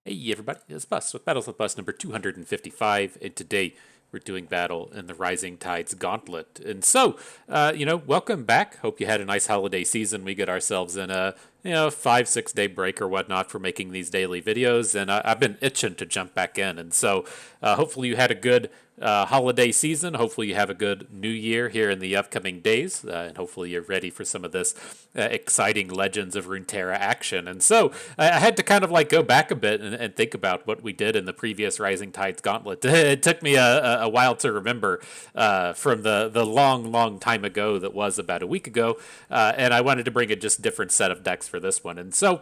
Hey everybody, it's Bus with Battles with Bus number 255, and today we're doing battle in the Rising Tides Gauntlet. And so, welcome back. Hope you had a nice holiday season. We get ourselves in a 5-6 day break or whatnot for making these daily videos, and I've been itching to jump back in. And so, hopefully you had a good holiday season. Hopefully you have a good new year here in the upcoming days, and hopefully you're ready for some of this exciting Legends of Runeterra action. And so I had to kind of like go back a bit and think about what we did in the previous Rising Tides Gauntlet. It took me a while to remember from the long time ago that was about a week ago, and I wanted to bring a just different set of decks for this one. And so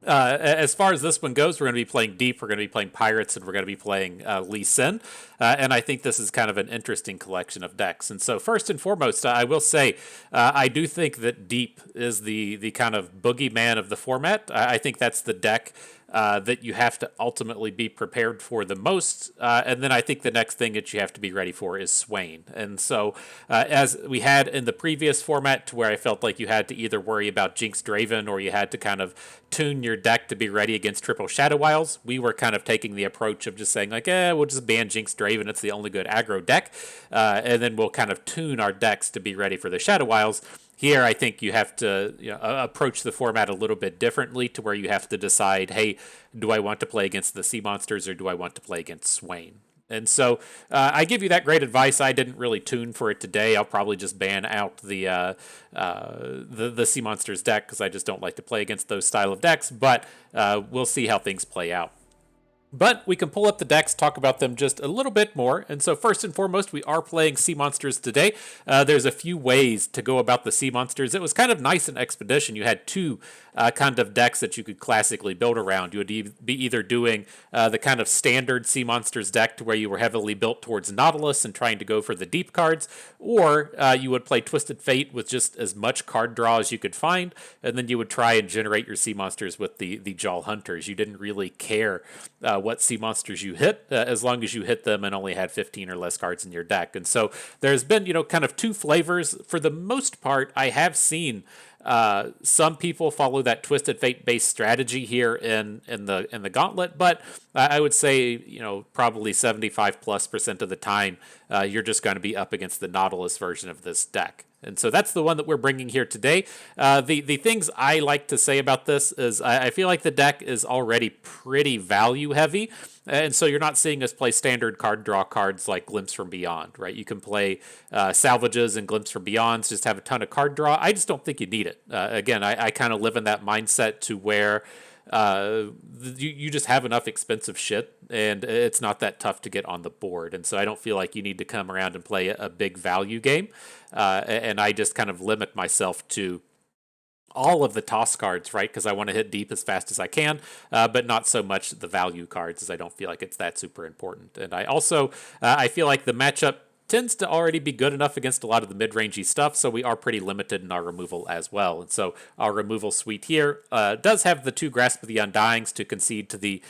as far as this one goes, we're going to be playing Deep, we're going to be playing Pirates, and we're going to be playing Lee Sin. And I think this is kind of an interesting collection of decks. And so, first and foremost, I will say I do think that Deep is the kind of boogeyman of the format. I think that's the deck that you have to ultimately be prepared for the most. And then I think the next thing that you have to be ready for is Swain. And so, as we had in the previous format, to where I felt like you had to either worry about Jinx Draven or you had to kind of tune your deck to be ready against triple Shadow Wilds, we were kind of taking the approach of just saying, like, we'll just ban Jinx Draven. It's the only good aggro deck. And then we'll kind of tune our decks to be ready for the Shadow Wilds. Here, I think you have to approach the format a little bit differently, to where you have to decide, hey, do I want to play against the sea monsters or do I want to play against Swain? And so I give you that great advice. I didn't really tune for it today. I'll probably just ban out the sea monsters deck because I just don't like to play against those style of decks. But we'll see how things play out. But we can pull up the decks, talk about them just a little bit more. And so first and foremost, we are playing Sea Monsters today. There's a few ways to go about the Sea Monsters. It was kind of nice in Expedition. You had two kind of decks that you could classically build around. You would be either doing the kind of standard Sea Monsters deck, to where you were heavily built towards Nautilus and trying to go for the deep cards, or you would play Twisted Fate with just as much card draw as you could find, and then you would try and generate your Sea Monsters with the Jaw Hunters. You didn't really care what sea monsters you hit, as long as you hit them and only had 15 or less cards in your deck. And so there's been, kind of two flavors. For the most part, I have seen some people follow that Twisted Fate based strategy here in the Gauntlet, but I would say probably 75+% of the time you're just going to be up against the Nautilus version of this deck. And so that's the one that we're bringing here today. The things I like to say about this is I feel like the deck is already pretty value heavy. And so you're not seeing us play standard card draw cards like Glimpse from Beyond, right? You can play Salvages and Glimpse from Beyonds, just have a ton of card draw. I just don't think you need it. Again, I kind of live in that mindset to where you just have enough expensive shit, and it's not that tough to get on the board. And so I don't feel like you need to come around and play a big value game. And I just kind of limit myself to all of the toss cards, right? Because I want to hit deep as fast as I can, but not so much the value cards, as I don't feel like it's that super important. And I also, I feel like the matchup tends to already be good enough against a lot of the mid-rangey stuff, so we are pretty limited in our removal as well. And so our removal suite here does have the two Grasp of the Undyings to concede to the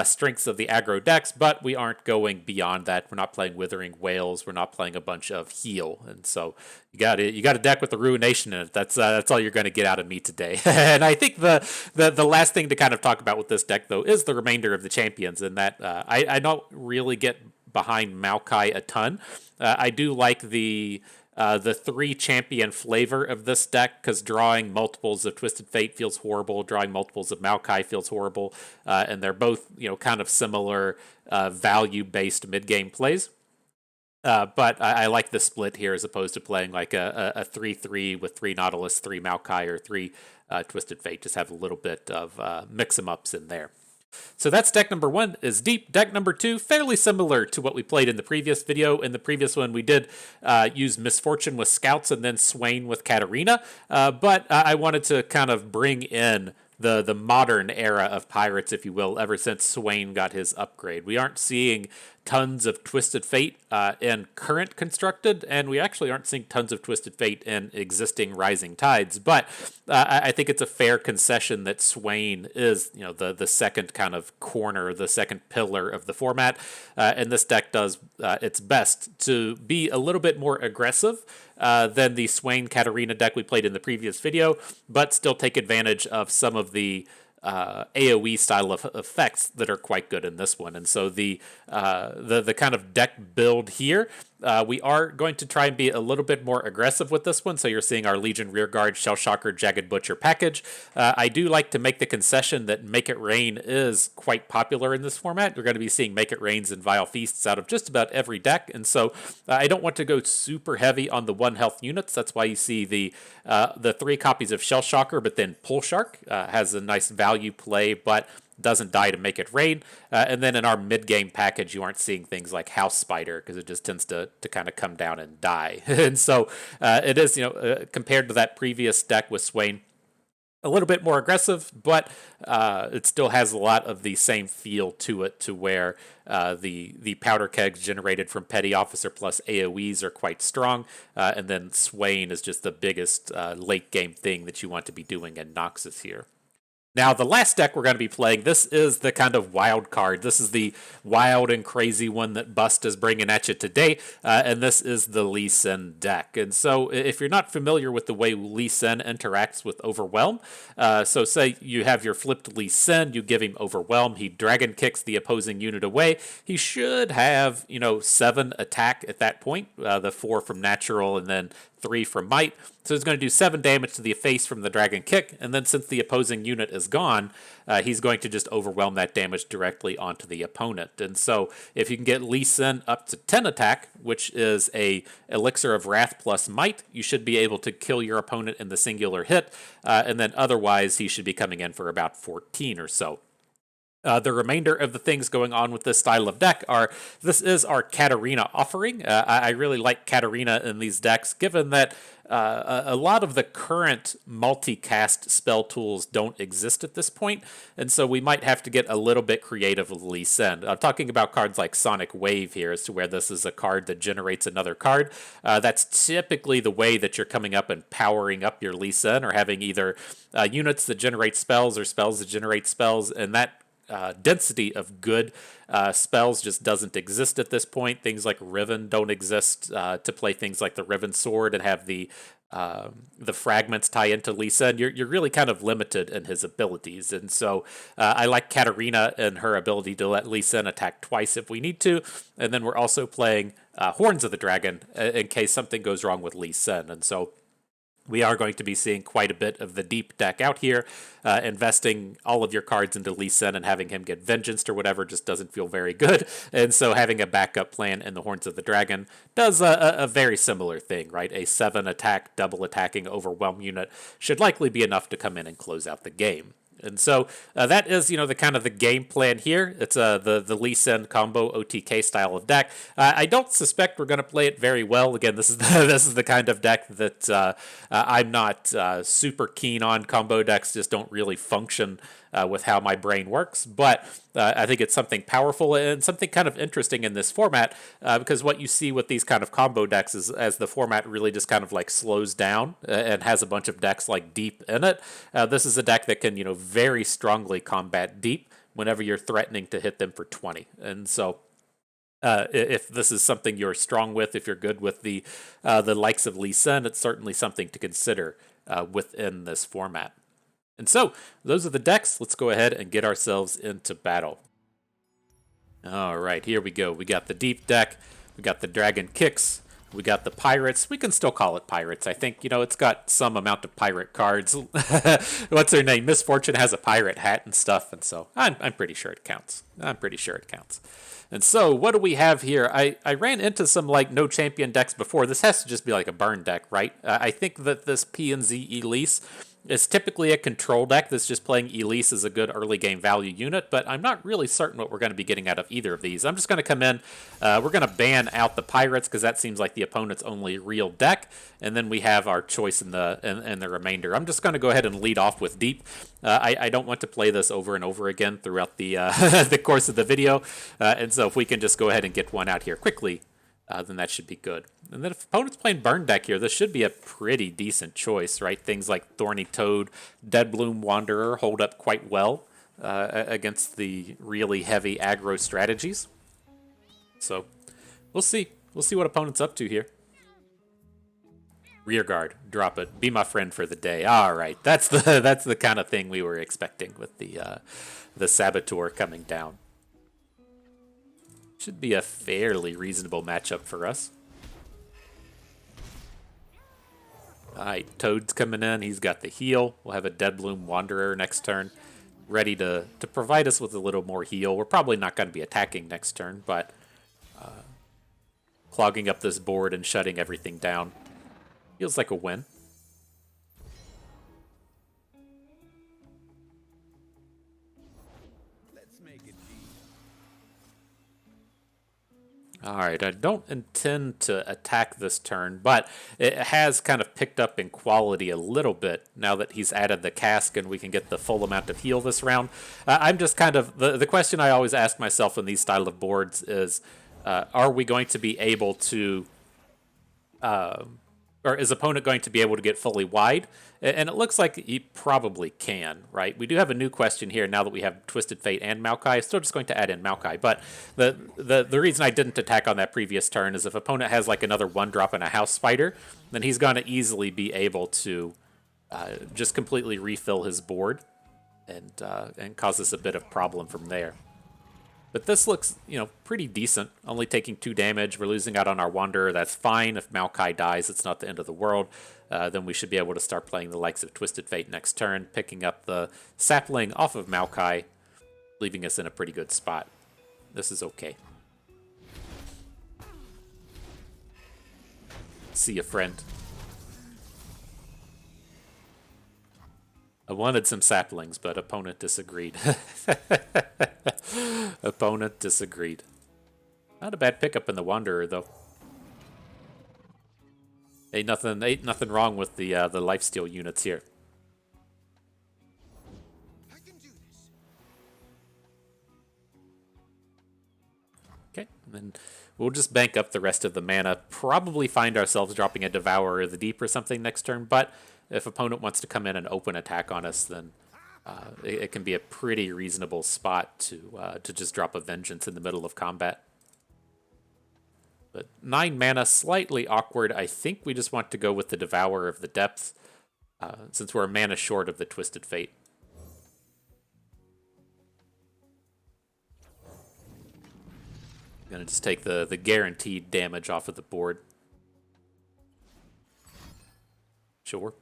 strengths of the aggro decks, but we aren't going beyond that. We're not playing Withering Whales. We're not playing a bunch of heal. And so you got a deck with the Ruination in it. That's all you're going to get out of me today. And I think the last thing to kind of talk about with this deck, though, is the remainder of the champions, and that I don't really get behind Maokai a ton. I do like the 3 champion flavor of this deck, because drawing multiples of Twisted Fate feels horrible, drawing multiples of Maokai feels horrible, and they're both kind of similar value based mid game plays. But I like the split here, as opposed to playing like a 3-3 with 3 Nautilus, 3 Maokai, or 3 Twisted Fate. Just have a little bit of mix em ups in there. So that's deck number 1 is Deep. Deck number 2, fairly similar to what we played in the previous video. In the previous one, we did use Misfortune with Scouts and then Swain with Katarina. But I wanted to kind of bring in the modern era of Pirates, if you will, ever since Swain got his upgrade. We aren't seeing tons of Twisted Fate in current constructed, and we actually aren't seeing tons of Twisted Fate in existing Rising Tides. But I think it's a fair concession that Swain is, the second kind of corner, the second pillar of the format, and this deck does its best to be a little bit more aggressive than the Swain Katarina deck we played in the previous video, but still take advantage of some of the AoE style of effects that are quite good in this one. And so the kind of deck build here, we are going to try and be a little bit more aggressive with this one. So you're seeing our Legion Rearguard, Shellshocker, Jagged Butcher package. I do like to make the concession that Make It Rain is quite popular in this format. You're going to be seeing Make It Rains and Vile Feasts out of just about every deck. And so I don't want to go super heavy on the 1 health units. That's why you see the 3 copies of Shellshocker, but then Pull Shark has a nice value play, but doesn't die to Make It Rain. And then in our mid-game package, you aren't seeing things like House Spider because it just tends to kind of come down and die. And so it is, compared to that previous deck with Swain, a little bit more aggressive, but it still has a lot of the same feel to it, to where the powder kegs generated from Petty Officer plus AoEs are quite strong, and then Swain is just the biggest late game thing that you want to be doing in Noxus here. Now, the last deck we're going to be playing, this is the kind of wild card. This is the wild and crazy one that Bust is bringing at you today, and this is the Lee Sin deck. And so if you're not familiar with the way Lee Sin interacts with Overwhelm, so say you have your flipped Lee Sin, you give him Overwhelm, he Dragon Kicks the opposing unit away. He should have, 7 attack at that point, the 4 from Natural and then 3 from Might. So he's going to do 7 damage to the face from the Dragon Kick, and then since the opposing unit is gone, he's going to just overwhelm that damage directly onto the opponent. And so if you can get Lee Sin up to 10 attack, which is a Elixir of Wrath plus Might, you should be able to kill your opponent in the singular hit, and then otherwise he should be coming in for about 14 or so. The remainder of the things going on with this style of deck are, this is our Katarina offering. I really like Katarina in these decks, given that a lot of the current multicast spell tools don't exist at this point, and so we might have to get a little bit creative with Lee Sin. I'm talking about cards like Sonic Wave here, as to where this is a card that generates another card. That's typically the way that you're coming up and powering up your Lee Sin, or having either units that generate spells or spells that generate spells, and that density of good spells just doesn't exist at this point. Things like Riven don't exist to play things like the Riven Sword and have the fragments tie into Lee Sin. You're really kind of limited in his abilities, and so I like Katarina and her ability to let Lee Sin attack twice if we need to, and then we're also playing Horns of the Dragon in case something goes wrong with Lee Sin, and so we are going to be seeing quite a bit of the deep deck out here. Investing all of your cards into Lee Sin and having him get Vengeanced or whatever just doesn't feel very good. And so having a backup plan in the Horns of the Dragon does a very similar thing, right? A 7 attack, double attacking Overwhelm unit should likely be enough to come in and close out the game. And so that is, the kind of the game plan here. It's the Lee Sin combo OTK style of deck. I don't suspect we're going to play it very well. Again, this is the kind of deck that I'm not super keen on. Combo decks just don't really function with how my brain works, but I think it's something powerful and something kind of interesting in this format, because what you see with these kind of combo decks is, as the format really just kind of like slows down and has a bunch of decks like deep in it, this is a deck that can, very strongly combat deep whenever you're threatening to hit them for 20. And so if this is something you're strong with, if you're good with the likes of Lee Sin, it's certainly something to consider within this format. And so, those are the decks. Let's go ahead and get ourselves into battle. Alright, here we go. We got the deep deck, we got the Dragon Kicks, we got the Pirates. We can still call it Pirates. I think, it's got some amount of pirate cards. What's her name? Misfortune has a pirate hat and stuff, and so I'm pretty sure it counts. And so, what do we have here? I ran into some, no champion decks before. This has to just be like a burn deck, right? I think that this P&Z Elise is typically a control deck that's just playing Elise as a good early game value unit, but I'm not really certain what we're going to be getting out of either of these. I'm just going to come in, we're going to ban out the Pirates because that seems like the opponent's only real deck, and then we have our choice in the remainder. I'm just going to go ahead and lead off with Deep. I don't want to play this over and over again throughout the, the course of the video, and so if we can just go ahead and get one out here quickly, then that should be good. And then if opponent's playing Burn deck here, this should be a pretty decent choice, right? Things like Thorny Toad, Deadbloom Wanderer hold up quite well against the really heavy aggro strategies. So we'll see. We'll see what opponent's up to here. Rear guard, drop it. Be my friend for the day. All right, that's the kind of thing we were expecting with the Saboteur coming down. Should be a fairly reasonable matchup for us. All right, Toad's coming in. He's got the heal. We'll have a Deadbloom Wanderer next turn, ready to provide us with a little more heal. We're probably not going to be attacking next turn, but clogging up this board and shutting everything down feels like a win. Alright, I don't intend to attack this turn, but it has kind of picked up in quality a little bit now that he's added the cask and we can get the full amount of heal this round. I'm just kind of, the question I always ask myself in these style of boards is, are we going to be able to, or is opponent going to be able to get fully wide? And it looks like he probably can, right? We do have a new question here now that we have Twisted Fate and Maokai. Still just going to add in Maokai, but the reason I didn't attack on that previous turn is if opponent has like another 1-drop and a House Spider, then he's going to easily be able to just completely refill his board and cause us a bit of problem from there. But this looks, pretty decent. Only taking 2 damage. We're losing out on our Wanderer. That's fine. If Maokai dies, it's not the end of the world. Then we should be able to start playing the likes of Twisted Fate next turn, picking up the sapling off of Maokai, leaving us in a pretty good spot. This is okay. See ya, friend. I wanted some saplings, but opponent disagreed. Opponent disagreed. Not a bad pickup in the Wanderer, though. Ain't nothing wrong with the lifesteal units here. I can do this. Okay, and then we'll just bank up the rest of the mana. Probably find ourselves dropping a Devourer of the Deep or something next turn, but if opponent wants to come in and open attack on us, then it can be a pretty reasonable spot to just drop a Vengeance in the middle of combat. But 9 mana, slightly awkward. I think we just want to go with the Devourer of the Depths, since we're a mana short of the Twisted Fate. Gonna just take the guaranteed damage off of the board. Sure.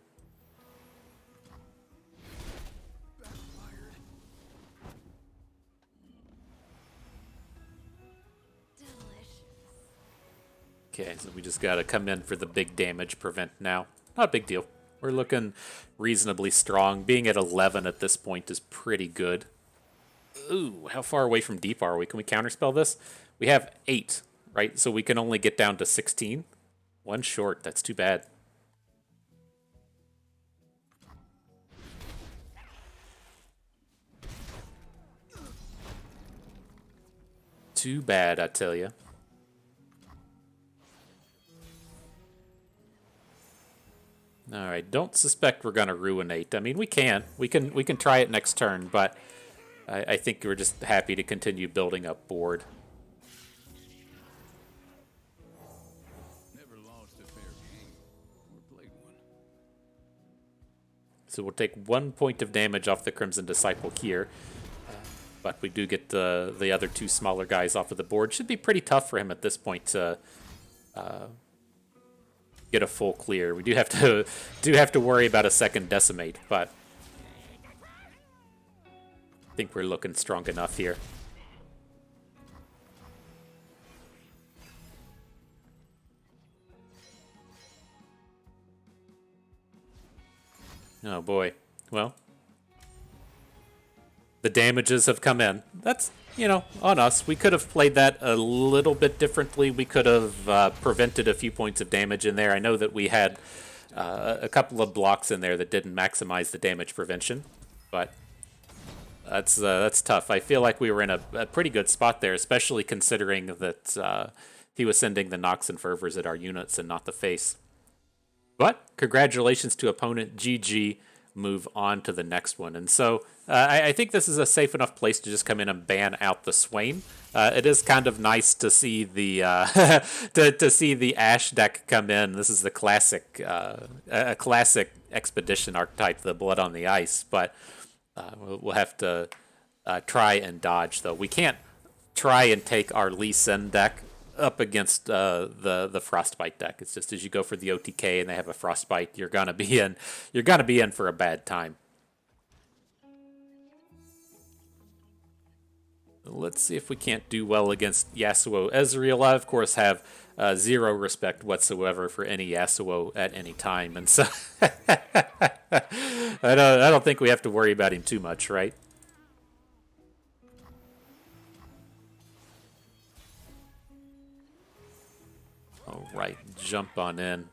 Okay, so we just gotta come in for the big damage prevent now. Not a big deal. We're looking reasonably strong. Being at 11 at this point is pretty good. Ooh, how far away from deep are we? Can we counterspell this? We have 8, right? So we can only get down to 16. 1 short, that's too bad. Too bad, I tell you. All right, don't suspect we're gonna ruinate. I mean, we can try it next turn, but I think we're just happy to continue building up board. Never lost a fair game or played one. So we'll take 1 point of damage off the Crimson Disciple here, but we do get the other 2 smaller guys off of the board. Should be pretty tough for him at this point to get a full clear. We do have to worry about a second Decimate, but I think we're looking strong enough here. Oh boy. Well, the damages have come in. That's, on us. We could have played that a little bit differently. We could have prevented a few points of damage in there. I know that we had a couple of blocks in there that didn't maximize the damage prevention, but that's tough. I feel like we were in a pretty good spot there, especially considering that he was sending the Nox and Fervors at our units and not the face. But congratulations to opponent. GG. move on to the next one. And so I think this is a safe enough place to just come in and ban out the Swain. It is kind of nice to see the to see the Ash deck come in. This is the classic a classic expedition archetype, the Blood on the Ice. But we'll have to try and dodge, though. We can't try and take our Lee Sin deck up against the Frostbite deck. It's just as you go for the OTK and they have a Frostbite, you're gonna be in for a bad time. Let's see if we can't do well against Yasuo Ezreal. I, of course, have zero respect whatsoever for any Yasuo at any time, and so I don't think we have to worry about him too much, right? All right, jump on in.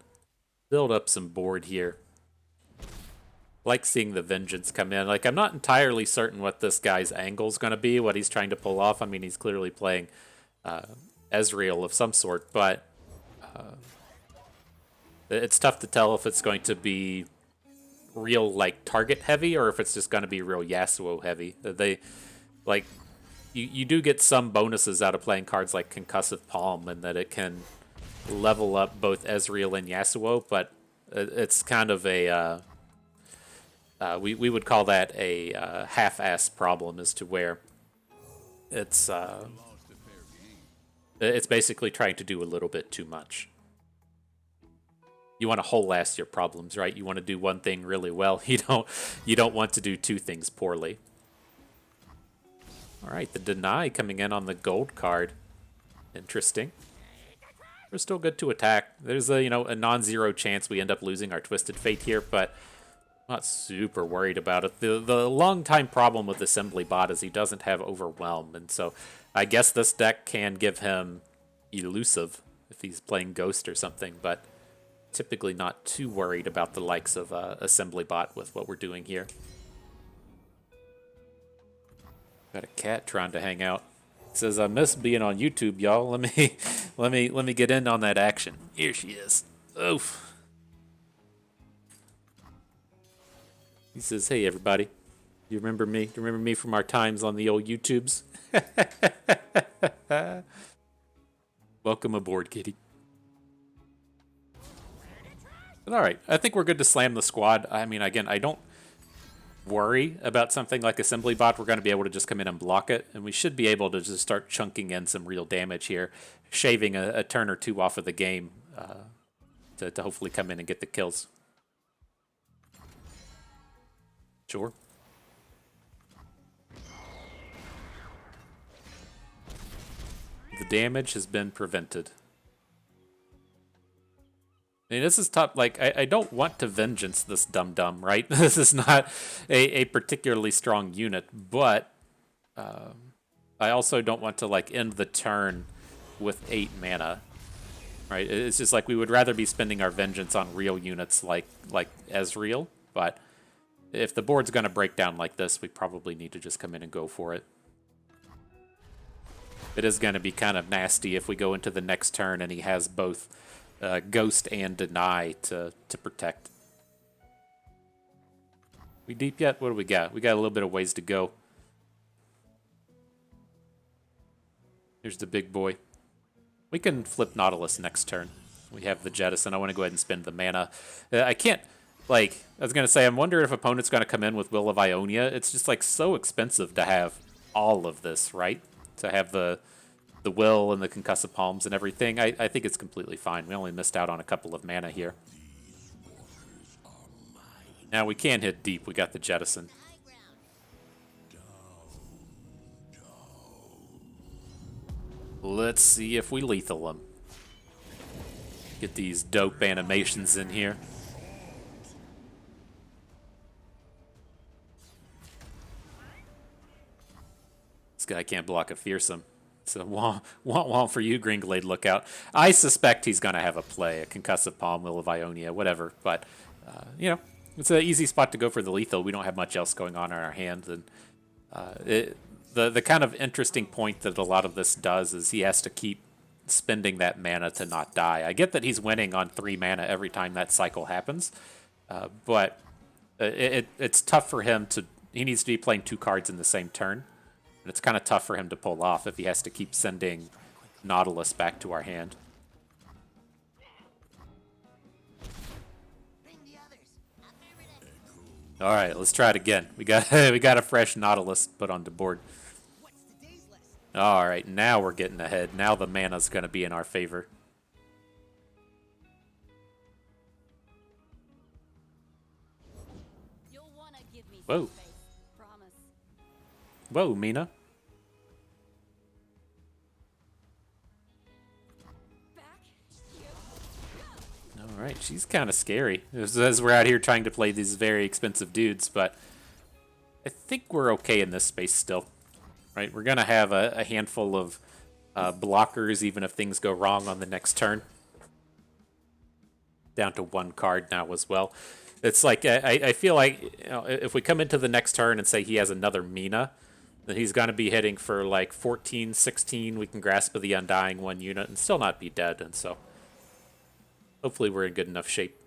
Build up some board here. Like seeing the Vengeance come in. Like, I'm not entirely certain what this guy's angle's going to be, what he's trying to pull off. I mean, he's clearly playing Ezreal of some sort, but it's tough to tell if it's going to be real, like, target heavy or if it's just going to be real Yasuo heavy. They, like, you do get some bonuses out of playing cards like Concussive Palm, and that it can level up both Ezreal and Yasuo, but it's kind of a... we would call that a half-ass problem, as to where it's basically trying to do a little bit too much. You want to whole-ass your problems, right? You want to do one thing really well. You don't want to do two things poorly. All right, the Deny coming in on the gold card. Interesting. We're still good to attack. There's a a non-zero chance we end up losing our Twisted Fate here, but not super worried about it. The long-time problem with Assembly Bot is he doesn't have Overwhelm, and so I guess this deck can give him Elusive if he's playing Ghost or something, but typically not too worried about the likes of Assembly Bot with what we're doing here. Got a cat trying to hang out. It says, I miss being on YouTube, y'all. Let me get in on that action. Here she is. Oof. He says, hey, everybody. You remember me? Do you remember me from our times on the old YouTubes? Welcome aboard, kitty. But all right, I think we're good to slam the squad. I mean, again, I don't worry about something like Assembly Bot. We're going to be able to just come in and block it, and we should be able to just start chunking in some real damage here, shaving a turn or two off of the game to hopefully come in and get the kills. Sure. The damage has been prevented. I mean, this is tough. Like, I don't want to Vengeance this dum-dum, right? This is not a particularly strong unit, but I also don't want to, like, end the turn with 8 mana, right? It's just like we would rather be spending our Vengeance on real units like Ezreal, but if the board's going to break down like this, we probably need to just come in and go for it. It is going to be kind of nasty if we go into the next turn and he has both Ghost and Deny to protect. We deep yet? What do we got? We got a little bit of ways to go. Here's the big boy. We can flip Nautilus next turn. We have the Jettison. I want to go ahead and spend the mana. I can't... Like, I was going to say, I'm wondering if opponent's going to come in with Will of Ionia. It's just, like, so expensive to have all of this, right? To have the Will and the Concussive Palms and everything. I think it's completely fine. We only missed out on a couple of mana here. Now, we can hit deep. We got the Jettison. Let's see if we lethal him. Get these dope animations in here. This guy can't block a Fearsome. So womp for you, Greenglade Lookout. I suspect he's going to have a play, a Concussive Palm, Will of Ionia, whatever. But, it's an easy spot to go for the lethal. We don't have much else going on in our hands. And the kind of interesting point that a lot of this does is he has to keep spending that mana to not die. I get that he's winning on 3 mana every time that cycle happens. But It's tough for him to. He needs to be playing 2 cards in the same turn, and it's kind of tough for him to pull off if he has to keep sending Nautilus back to our hand. All right, let's try it again. We got we got a fresh Nautilus put on the board. All right, now we're getting ahead. Now the mana's going to be in our favor. Whoa. Whoa, Mina. All right, she's kind of scary as we're out here trying to play these very expensive dudes, but I think we're okay in this space still. Right, we're going to have a handful of blockers even if things go wrong on the next turn. Down to 1 card now as well. It's like, I feel like, you know, if we come into the next turn and say he has another Mina, then he's going to be hitting for like 14, 16. We can grasp of the Undying 1 unit and still not be dead, and so hopefully we're in good enough shape.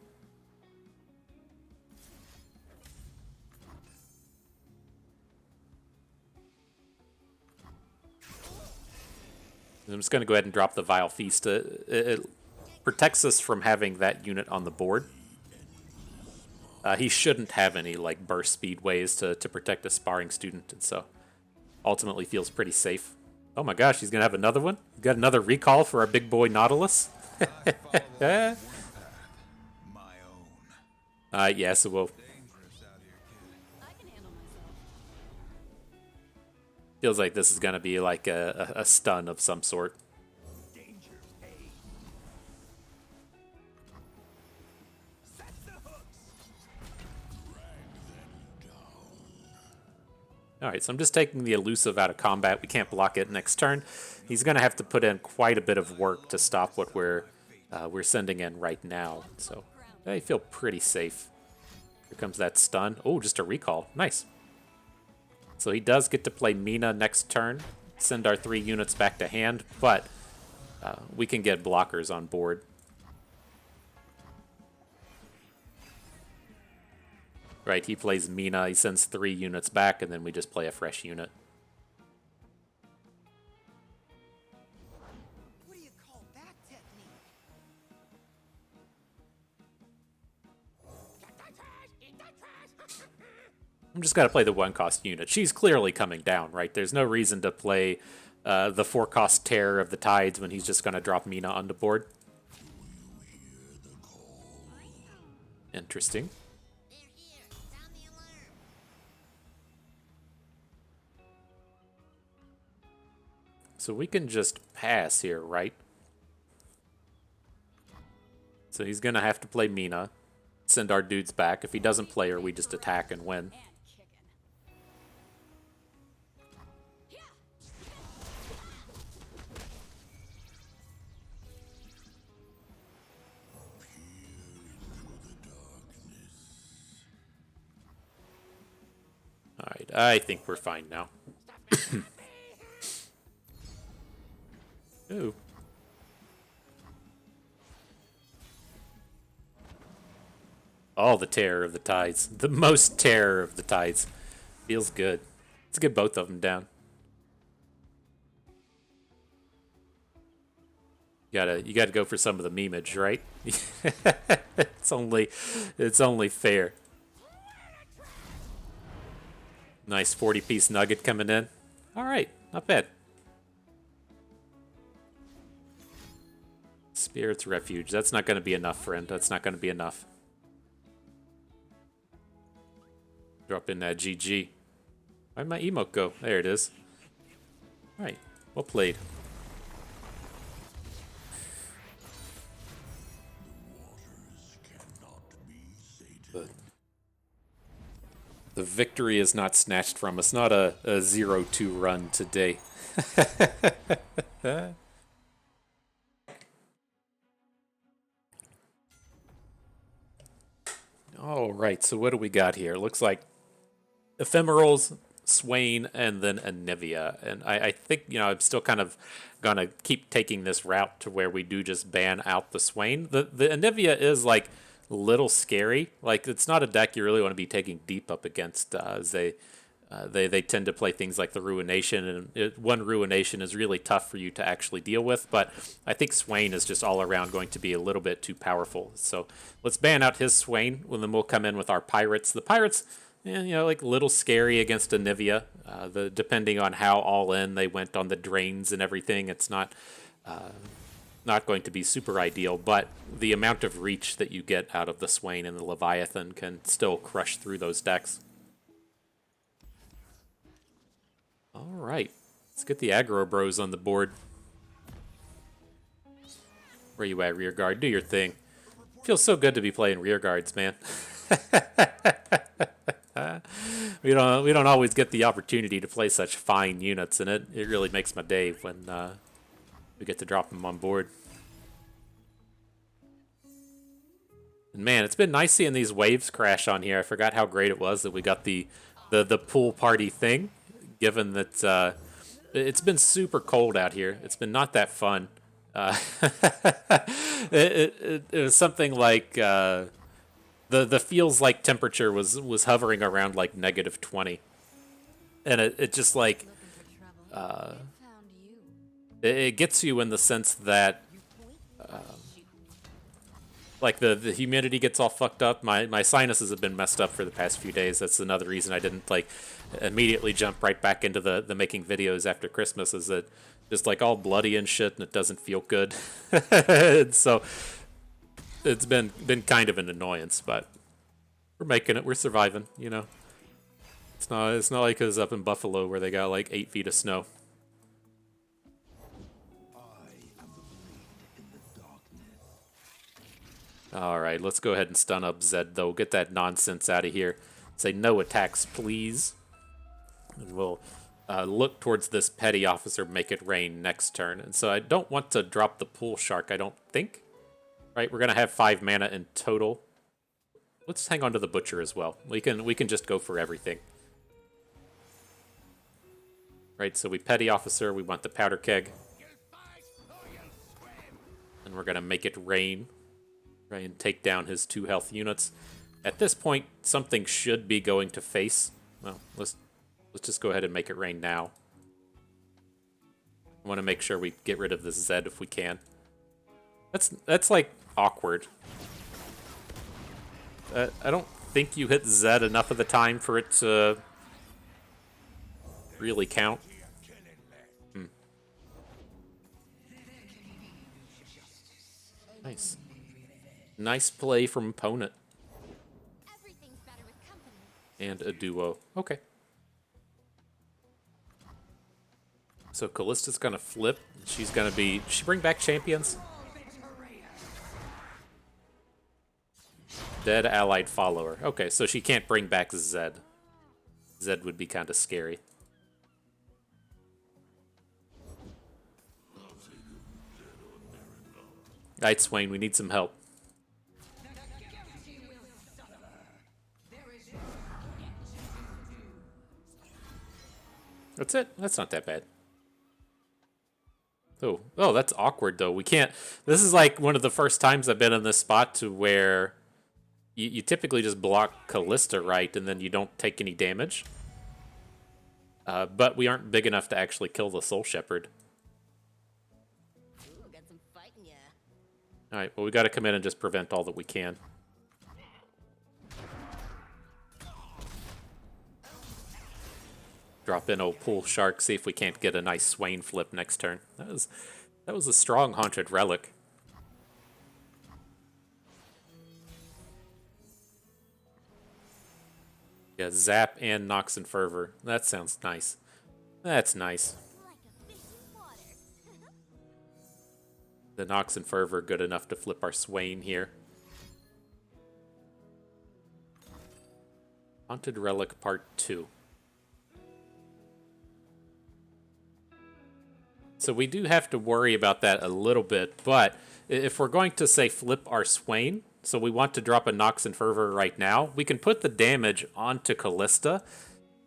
I'm just going to go ahead and drop the Vile Feast. It protects us from having that unit on the board. He shouldn't have any like burst speed ways to protect a sparring student, and so ultimately feels pretty safe. Oh my gosh, he's going to have another one? We've got another recall for our big boy Nautilus? Yeah, so we'll... Feels like this is going to be like a stun of some sort. Alright, so I'm just taking the elusive out of combat. We can't block it next turn. He's going to have to put in quite a bit of work to stop what we're sending in right now. So I feel pretty safe. Here comes that stun. Oh, just a recall. Nice. So he does get to play Mina next turn, send our 3 units back to hand, but we can get blockers on board. Right, he plays Mina, he sends 3 units back, and then we just play a fresh unit. What do you call that technique? I'm just gotta play the 1-cost unit. She's clearly coming down, right? There's no reason to play the 4-cost Terror of the Tides when he's just gonna drop Mina on the board. Interesting. So we can just pass here, right? So he's gonna have to play Mina, send our dudes back. If he doesn't play her, we just attack and win. Alright, I think we're fine now. Ooh. All the terror of the tides. The most terror of the tides. Feels good. Let's get both of them down. You gotta go for some of the memeage, right? It's only fair. Nice 40-piece nugget coming in. Alright, not bad. Spirit's Refuge. That's not going to be enough, friend. That's not going to be enough. Drop in that GG. Where'd my emote go? There it is. Alright, well played. The victory is not snatched from us. Not a 0-2 run today. All right, so what do we got here? Looks like Ephemerals, Swain, and then Anivia. And I think, you know, I'm still kind of going to keep taking this route to where we do just ban out the Swain. The Anivia is like little scary. Like, it's not a deck you really want to be taking deep up against, as they tend to play things like the Ruination, and one Ruination is really tough for you to actually deal with. But I think Swain is just all around going to be a little bit too powerful. So let's ban out his Swain, and then we'll come in with our Pirates. The Pirates, like a little scary against Anivia. Depending on how all in they went on the drains and everything, it's not going to be super ideal, but the amount of reach that you get out of the Swain and the Leviathan can still crush through those decks. All right, let's get the aggro bros on the board. Where you at, rear guard? Do your thing. Feels so good to be playing rear guards, man. We don't always get the opportunity to play such fine units, and it really makes my day when we get to drop them on board. And man, it's been nice seeing these waves crash on here. I forgot how great it was that we got the pool party thing, given that it's been super cold out here. It's been not that fun. It was something like the feels like temperature was hovering around like -20, and it just like it gets you in the sense that like the humidity gets all fucked up. My sinuses have been messed up for the past few days. That's another reason I didn't like immediately jump right back into the making videos after Christmas, is that just like all bloody and shit, and it doesn't feel good. So it's been kind of an annoyance, but we're making it. We're surviving, you know. It's not like it's up in Buffalo where they got like 8 feet of snow. All right, let's go ahead and stun up Zed, though. Get that nonsense out of here. Say no attacks, please. And we'll look towards this petty officer, make it rain next turn. And so I don't want to drop the pool shark, I don't think. Right, we're going to have 5 mana in total. Let's hang on to the butcher as well. We can just go for everything. Right, so we petty officer, we want the powder keg. And we're going to make it rain. Right, and take down his 2 health units. At this point, something should be going to face. Well, let's just go ahead and make it rain now. I want to make sure we get rid of this Zed if we can. That's like awkward. I don't think you hit Zed enough of the time for it to really count. Nice. Nice play from opponent. Everything's better with company. And a duo. Okay. So Callista's gonna flip. She's gonna be... Does she bring back champions? Dead allied follower. Okay, so she can't bring back Zed. Zed would be kind of scary. Alright, Swain, we need some help. That's it. That's not that bad. Oh, that's awkward, though. We can't... This is like one of the first times I've been in this spot to where you typically just block Callista right, and then you don't take any damage. But we aren't big enough to actually kill the Soul Shepherd. Ooh, got some fight in ya. Alright, well, we got to come in and just prevent all that we can. Drop in old Pool Shark, see if we can't get a nice Swain flip next turn. That was a strong Haunted Relic. Yeah, Zap and Nox and Fervor. That sounds nice. That's nice. Like a fish in water. The Nox and Fervor good enough to flip our Swain here. Haunted Relic Part 2. So we do have to worry about that a little bit, but if we're going to, say, flip our Swain, so we want to drop a Nox and Fervor right now, we can put the damage onto Callista,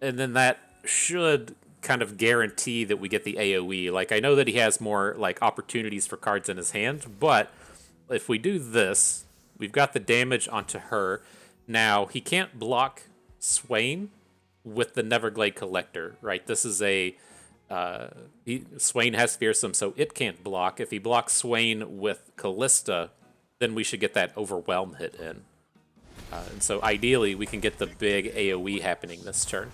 and then that should kind of guarantee that we get the AoE. Like, I know that he has more, like, opportunities for cards in his hand, but if we do this, we've got the damage onto her. Now, he can't block Swain with the Neverglade Collector, right? This is a... Swain has Fearsome, so it can't block. If he blocks Swain with Callista, then we should get that Overwhelm hit in. And so ideally, we can get the big AoE happening this turn.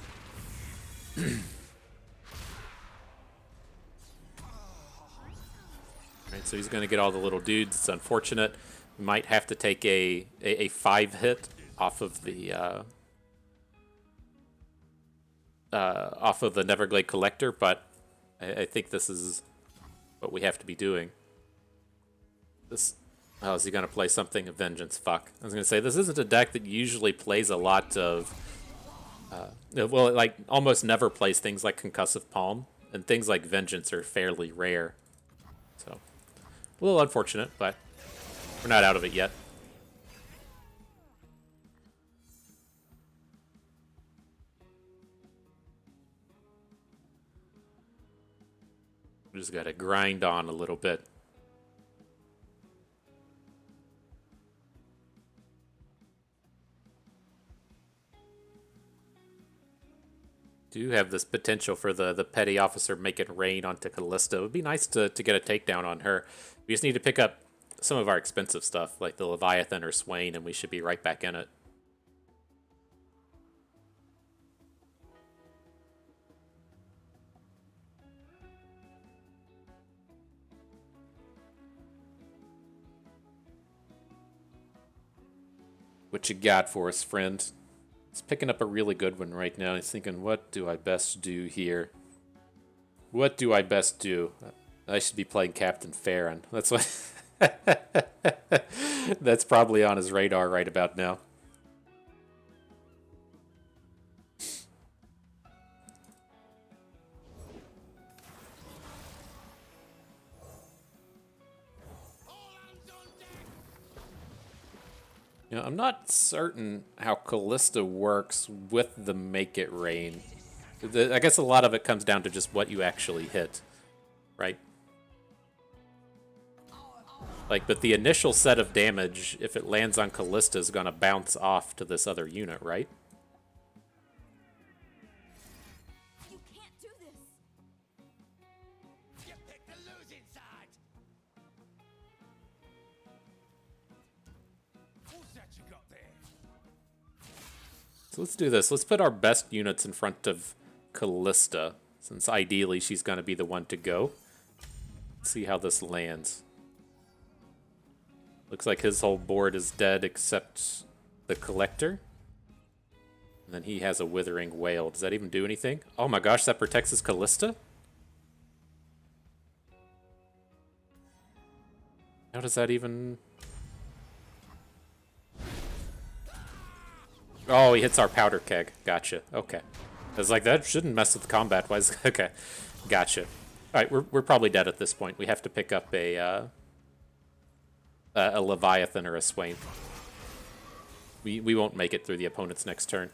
Right, so he's going to get all the little dudes. It's unfortunate. We might have to take a 5 hit off of the Neverglade Collector, but I think this is what we have to be doing. This. Oh, is he going to play something of Vengeance? Fuck. I was going to say, this isn't a deck that usually plays a lot of... well, it, like, almost never plays things like Concussive Palm, and things like Vengeance are fairly rare. So, a little unfortunate, but we're not out of it yet. We just got to grind on a little bit. Do have this potential for the petty officer making rain onto Callista. It would be nice to get a takedown on her. We just need to pick up some of our expensive stuff, like the Leviathan or Swain, and we should be right back in it. What you got for us, friend? He's picking up a really good one right now. He's thinking, what do I best do here? What do I best do? I should be playing Captain Farron. That's what... That's probably on his radar right about now. You know, I'm not certain how Callista works with the Make It Rain. I guess a lot of it comes down to just what you actually hit, right? Like, but the initial set of damage, if it lands on Callista, is going to bounce off to this other unit, right? You can't do this. You picked the losing side. What's that you got there? So let's do this. Let's put our best units in front of Callista, since ideally she's going to be the one to go. Let's see how this lands. Looks like his whole board is dead except the Collector. And then he has a Withering Wail. Does that even do anything? Oh my gosh, that protects his Callista? How does that even... Oh, he hits our Powder Keg. Gotcha. Okay. I was like, that shouldn't mess with combat. Why is... Okay. Gotcha. Alright, we're probably dead at this point. We have to pick up a Leviathan or a Swain. We won't make it through the opponent's next turn.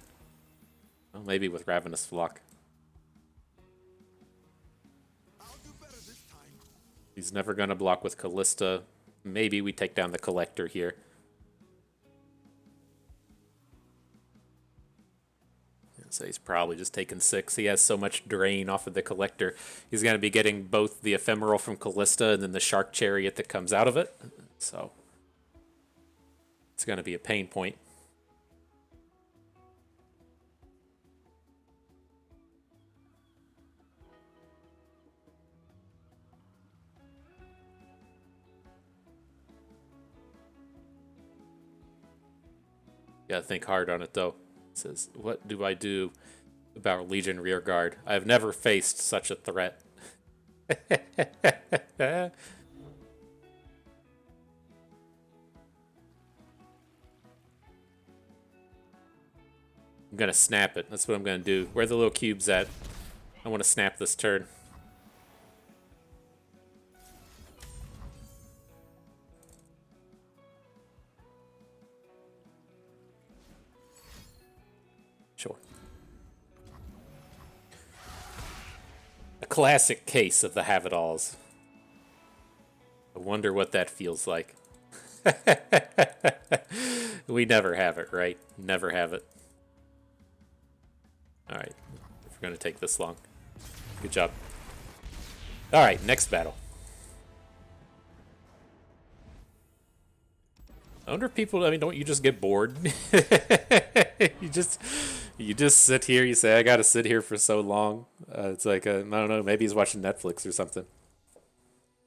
Well, maybe with Ravenous Flock. He's never going to block with Callista. Maybe we take down the Collector here. So he's probably just taking 6. He has so much drain off of the Collector. He's going to be getting both the Ephemeral from Callista and then the Shark Chariot that comes out of it. So it's going to be a pain point. Gotta think hard on it though. It says, what do I do about Legion Rearguard? I have never faced such a threat. I'm gonna snap it. That's what I'm gonna do. Where are the little cubes at? I want to snap this turn. Sure. A classic case of the have-it-alls. I wonder what that feels like. We never have it, right? Never have it. Alright, if we're going to take this long. Good job. Alright, next battle. I wonder if people, I mean, don't you just get bored? you just sit here, you say, I gotta sit here for so long. It's like, I don't know, maybe he's watching Netflix or something.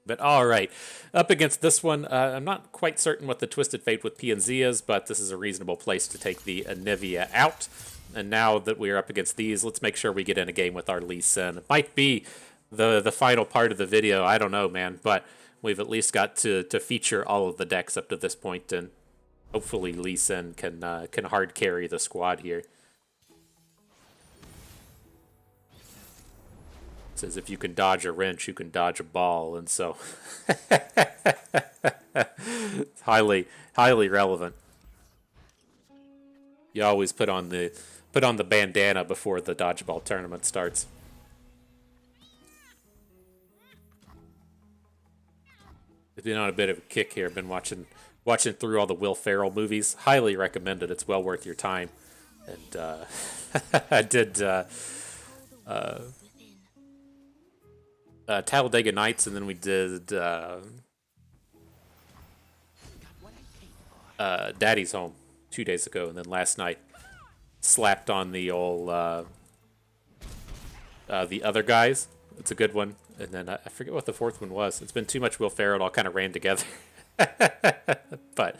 But all right, up against this one, I'm not quite certain what the Twisted Fate with PNZ is, but this is a reasonable place to take the Anivia out. And now that we're up against these, let's make sure we get in a game with our Lee Sin. It might be the final part of the video, I don't know, man, but we've at least got to feature all of the decks up to this point, and hopefully Lee Sin can hard carry the squad here. It says if you can dodge a wrench, you can dodge a ball, and so it's highly relevant. You always put on the bandana before the dodgeball tournament starts. I've been on a bit of a kick here. I've been watching through all the Will Ferrell movies. Highly recommended. It's well worth your time. And I did Talladega Nights, and then we did Daddy's Home 2 days ago, and then last night slapped on the old The Other Guys. It's a good one. And then I forget what the fourth one was. It's been too much Will Ferrell. It all kind of ran together. But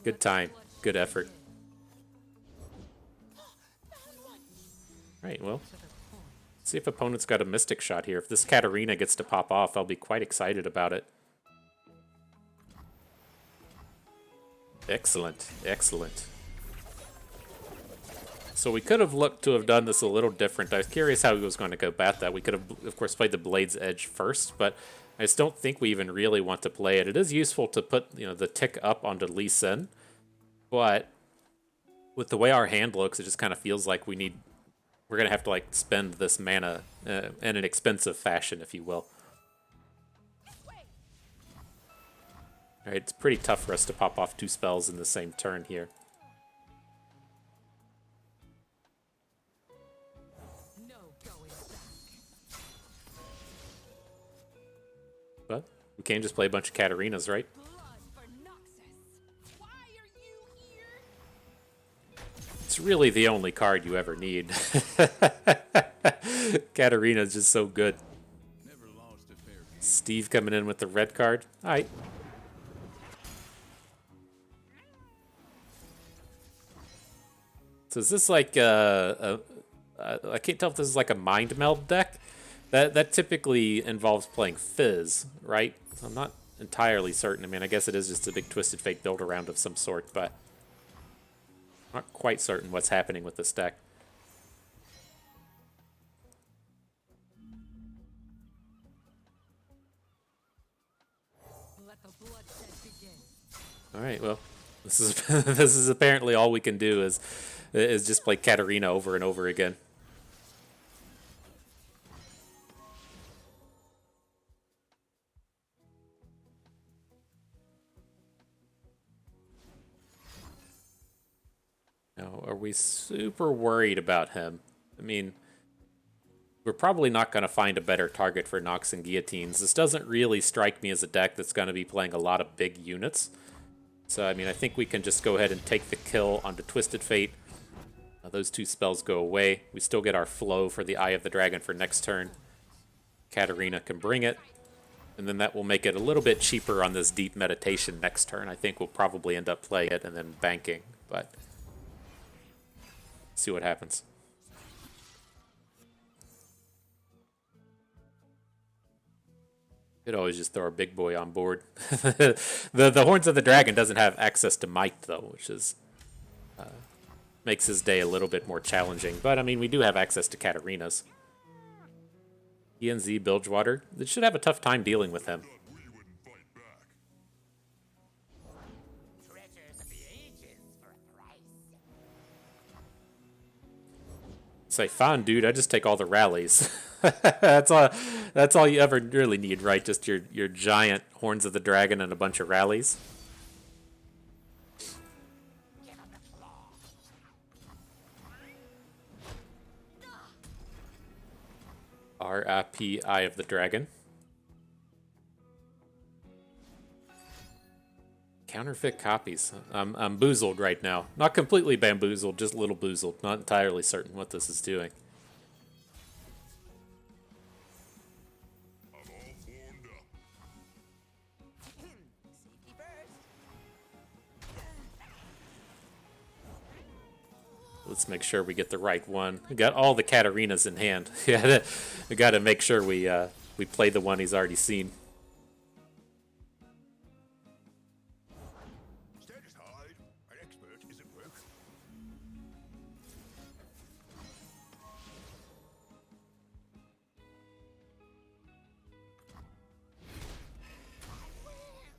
good time. Good effort. Right, well. See if opponent's got a Mystic Shot here. If this Katarina gets to pop off, I'll be quite excited about it. Excellent. Excellent. So we could have looked to have done this a little different. I was curious how he was going to go about that. We could have, of course, played the Blade's Edge first, but I just don't think we even really want to play it. It is useful to put, the tick up onto Lee Sin, but with the way our hand looks, it just kind of feels like we're going to have to, like, spend this mana in an expensive fashion, if you will. All right, it's pretty tough for us to pop off 2 spells in the same turn here. But we can't just play a bunch of Katarinas, right? It's really the only card you ever need. Katarina is just so good. Steve coming in with the red card. All right. So is this like I can't tell if this is like a Mind Meld deck. That typically involves playing Fizz, right? So I'm not entirely certain. I mean, I guess it is just a big Twisted Fate build around of some sort, but I'm not quite certain what's happening with this deck. Let the bloodshed begin. All right, well, this is this is apparently all we can do is just play Katarina over and over again. Now, are we super worried about him? I mean, we're probably not going to find a better target for Nox and Guillotines. This doesn't really strike me as a deck that's going to be playing a lot of big units. So, I mean, I think we can just go ahead and take the kill onto Twisted Fate. Those 2 spells go away. We still get our flow for the Eye of the Dragon for next turn. Katarina can bring it. And then that will make it a little bit cheaper on this Deep Meditation next turn. I think we'll probably end up playing it and then banking, but see what happens. Could always just throw our big boy on board. the Horns of the Dragon doesn't have access to Might, though, which is makes his day a little bit more challenging. But, I mean, we do have access to Katarinas. ENZ Bilgewater. They should have a tough time dealing with him. Say, fine, dude. I just take all the rallies. that's all. That's all you ever really need, right? Just your giant horns of the dragon and a bunch of rallies. RIP Eye of the Dragon. Counterfeit copies. I'm boozled right now. Not completely bamboozled, just a little boozled. Not entirely certain what this is doing. Safety first. Let's make sure we get the right one. We got all the Katarinas in hand. Yeah, we got to make sure we play the one he's already seen. Stand aside. An expert is at work.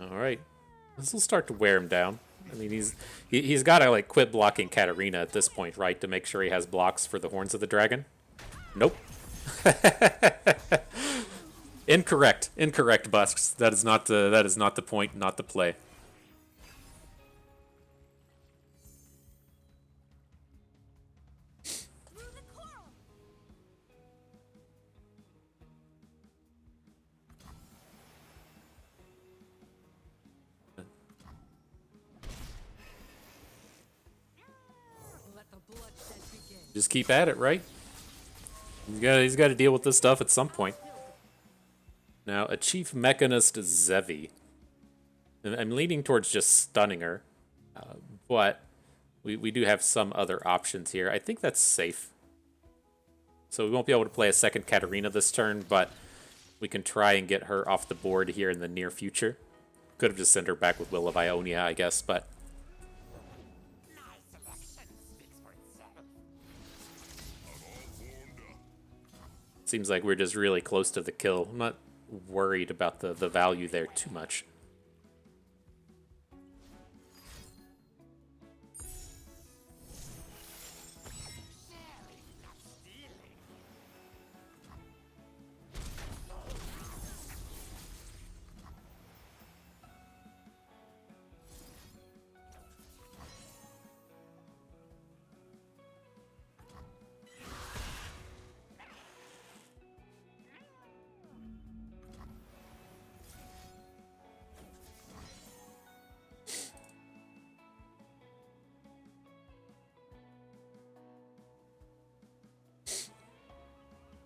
All right, this will start to wear him down. I mean, he's got to like quit blocking Katarina at this point, right, to make sure he has blocks for the horns of the dragon. Nope. Incorrect, Busks. That is not the point, not the play. Through the coral. Let the bloodshed begin. Just keep at it, right? He's got to deal with this stuff at some point. Now, a Chief Mechanist Zevi. And I'm leaning towards just stunning her, but we do have some other options here. I think that's safe. So we won't be able to play a second Katarina this turn, but we can try and get her off the board here in the near future. Could have just sent her back with Will of Ionia, I guess, but seems like we're just really close to the kill. I'm not worried about the value there too much.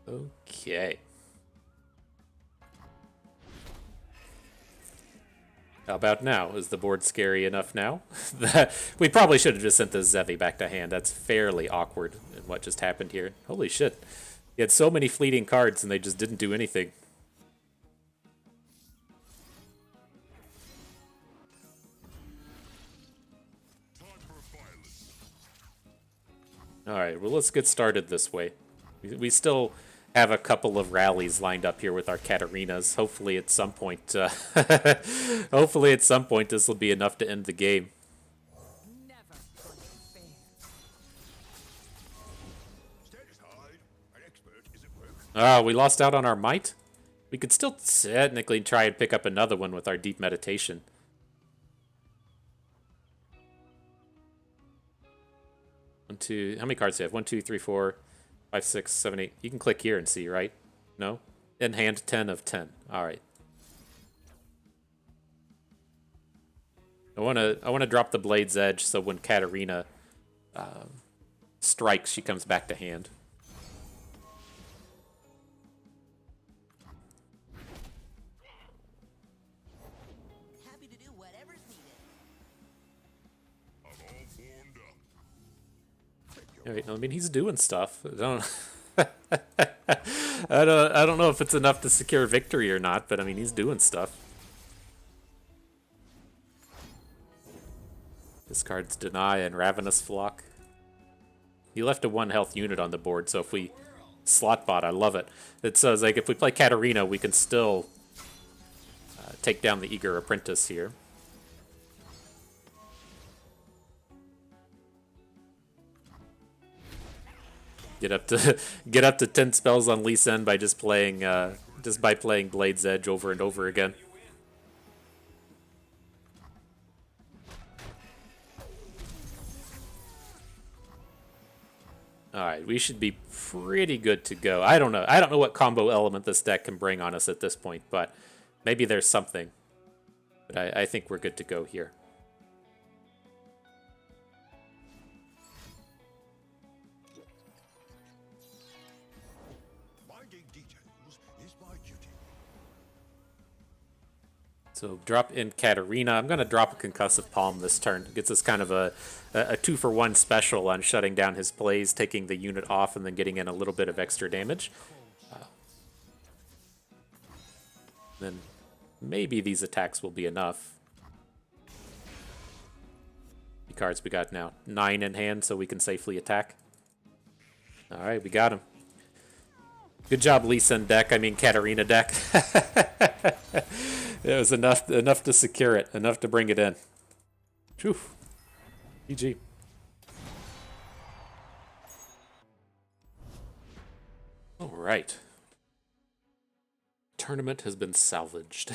Okay. How about now? Is the board scary enough now? We probably should have just sent the Zevi back to hand. That's fairly awkward in what just happened here. Holy shit. He had so many fleeting cards and they just didn't do anything. Alright, well let's get started this way. We still have a couple of rallies lined up here with our Katarinas. Hopefully at some point, hopefully at some point this will be enough to end the game. Never play fair. Stand aside. An expert is at work. Ah, we lost out on our might? We could still technically try and pick up another one with our deep meditation. One, two, how many cards do you have? 1, 2, 3, 4, 5, 6, 7, 8. You can click here and see, right? No? In hand 10 of 10. Alright. I wanna drop the Blade's Edge so when Katarina strikes, she comes back to hand. Happy to do whatever's needed. I'm all formed up. Alright, I mean he's doing stuff. I don't know if it's enough to secure victory or not, but I mean he's doing stuff. Discards Deny and Ravenous Flock. He left a 1 health unit on the board, so if we slot bot, I love it. It says like if we play Katarina, we can still take down the Eager Apprentice here. Get up to get up to 10 spells on Lee Sin by just playing Blade's Edge over and over again. Alright, we should be pretty good to go. I don't know. I don't know what combo element this deck can bring on us at this point, but maybe there's something. But I think we're good to go here. Minding details is my duty. So drop in Katarina. I'm going to drop a Concussive Palm this turn. Gets us kind of a 2-for-1 special on shutting down his plays, taking the unit off, and then getting in a little bit of extra damage. Then maybe these attacks will be enough. The cards we got now. 9 in hand, so we can safely attack. Alright, we got him. Good job, Lee Sin deck. I mean, Katarina deck. It was enough to secure it, enough to bring it in. Phew. GG. All right. Tournament has been salvaged.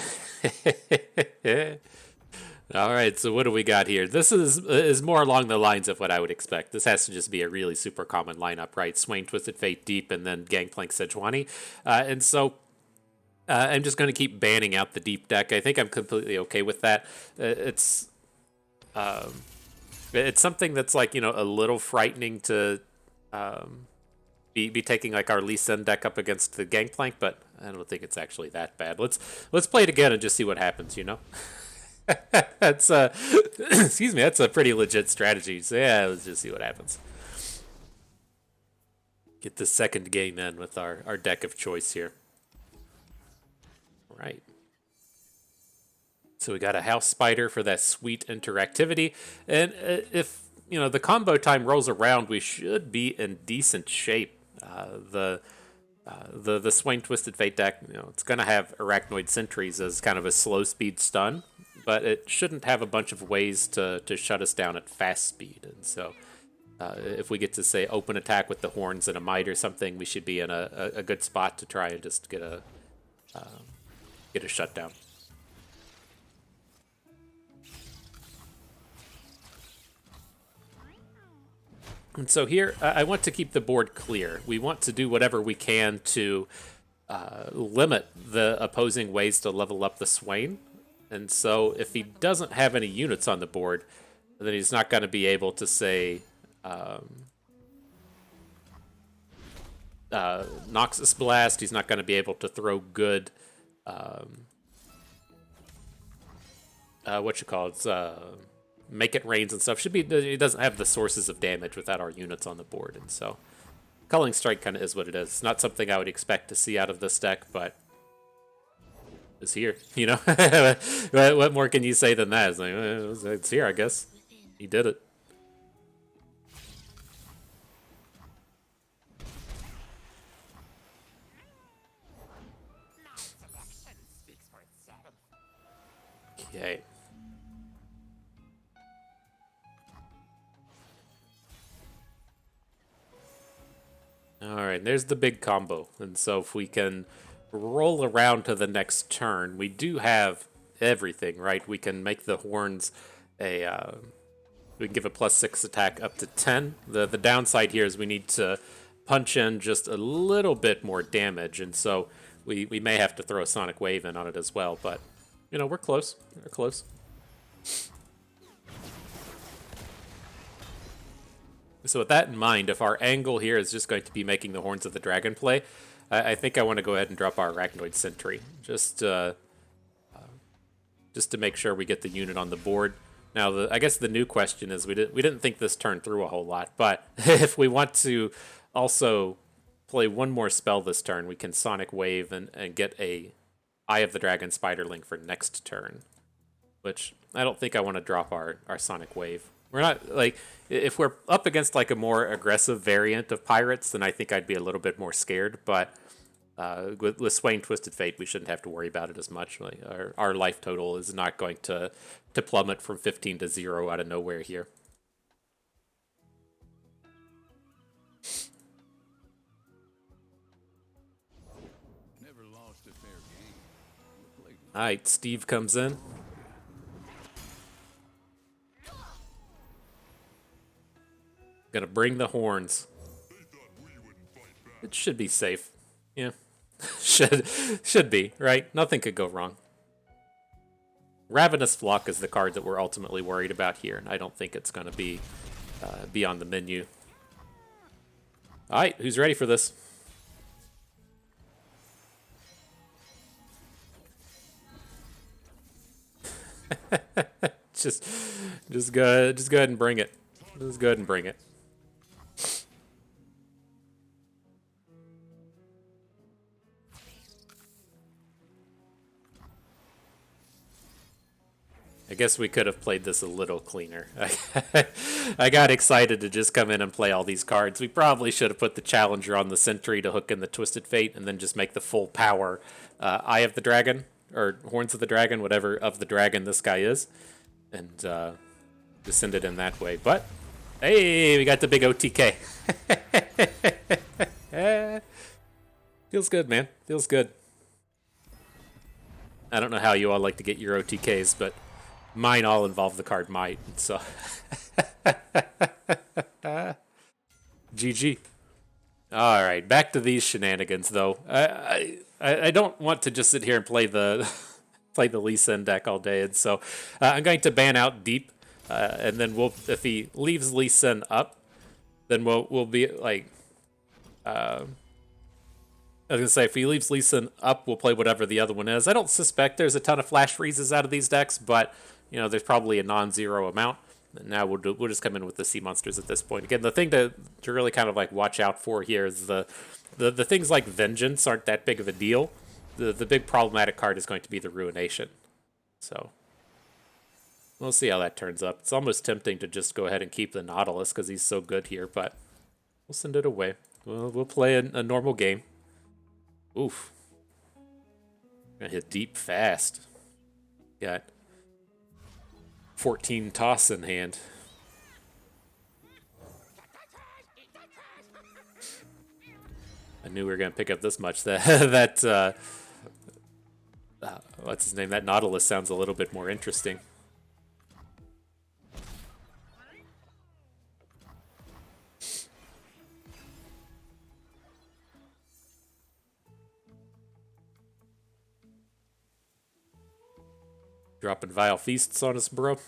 All right, so what do we got here? This is more along the lines of what I would expect. This has to just be a really super common lineup, right? Swain, Twisted Fate, Deep, and then Gangplank, Sejuani. And so I'm just going to keep banning out the Deep deck. I think I'm completely okay with that. It's something that's like, you know, a little frightening to be taking like our Lee Sin deck up against the Gangplank, but I don't think it's actually that bad. Let's play it again and just see what happens, you know? That's excuse me, that's a pretty legit strategy. So yeah, let's just see what happens. Get the second game in with our deck of choice here. Right. So we got a House Spider for that sweet interactivity. And if, you know, the combo time rolls around, we should be in decent shape. The Swain Twisted Fate deck, you know, it's going to have Arachnoid Sentries as kind of a slow speed stun, but it shouldn't have a bunch of ways to shut us down at fast speed. And so if we get to, say, open attack with the Horns and a Might or something, we should be in a good spot to try and just get a shutdown. And so here, I want to keep the board clear. We want to do whatever we can to limit the opposing ways to level up the Swain. And so if he doesn't have any units on the board, then he's not going to be able to, say, Noxus Blast. He's not going to be able to throw good... Make It Rains and stuff. He doesn't have the sources of damage without our units on the board, and so Culling Strike kind of is what it is. It's not something I would expect to see out of this deck, but it's here, you know? What more can you say than that? It's like, it's here, I guess. He did it. Okay. Alright, there's the big combo. And so if we can roll around to the next turn, we do have everything, right? We can make the Horns we can give a +6 attack up to 10. The downside here is we need to punch in just a little bit more damage, and so we may have to throw a Sonic Wave in on it as well, but, you know, we're close. We're close. So with that in mind, if our angle here is just going to be making the Horns of the Dragon play, I think I want to go ahead and drop our Arachnoid Sentry, just to make sure we get the unit on the board. Now, I guess the new question is we didn't think this turn through a whole lot, but if we want to also play one more spell this turn, we can Sonic Wave and get a Eye of the Dragon Spiderling for next turn, which I don't think I want to drop our Sonic Wave. We're not, like, if we're up against, like, a more aggressive variant of Pirates, then I think I'd be a little bit more scared, but with Swain Twisted Fate, we shouldn't have to worry about it as much. Like, our life total is not going to plummet from 15 to 0 out of nowhere here. Alright, Steve comes in. Gonna bring the horns. It should be safe. Yeah. should be, right? Nothing could go wrong. Ravenous Flock is the card that we're ultimately worried about here, and I don't think it's going to be on the menu. All right, who's ready for this? just go ahead and bring it. Just go ahead and bring it. I guess we could have played this a little cleaner. I got excited to just come in and play all these cards. We probably should have put the Challenger on the Sentry to hook in the Twisted Fate and then just make the full power Eye of the Dragon, or Horns of the Dragon, whatever of the dragon this guy is, and just send it in that way. But, hey, we got the big OTK. Feels good, man. Feels good. I don't know how you all like to get your OTKs, but mine all involve the card Might, so GG. All right, back to these shenanigans, though. I don't want to just sit here and play the play the Lee Sin deck all day, and so I'm going to ban out Deep, and then if he leaves Lee Sin up, then we'll be like. I was going to say, if he leaves Lee Sin up, we'll play whatever the other one is. I don't suspect there's a ton of flash freezes out of these decks, but, you know, there's probably a non-zero amount. And now we'll just come in with the sea monsters at this point. Again, the thing to really kind of like watch out for here is the things like Vengeance aren't that big of a deal. The big problematic card is going to be the Ruination. So we'll see how that turns up. It's almost tempting to just go ahead and keep the Nautilus because he's so good here, but we'll send it away. We'll play a normal game. Oof. Gonna hit Deep fast. Got 14 toss in hand. I knew we were gonna pick up this much. That what's his name? That Nautilus sounds a little bit more interesting. Dropping Vile Feasts on us, bro.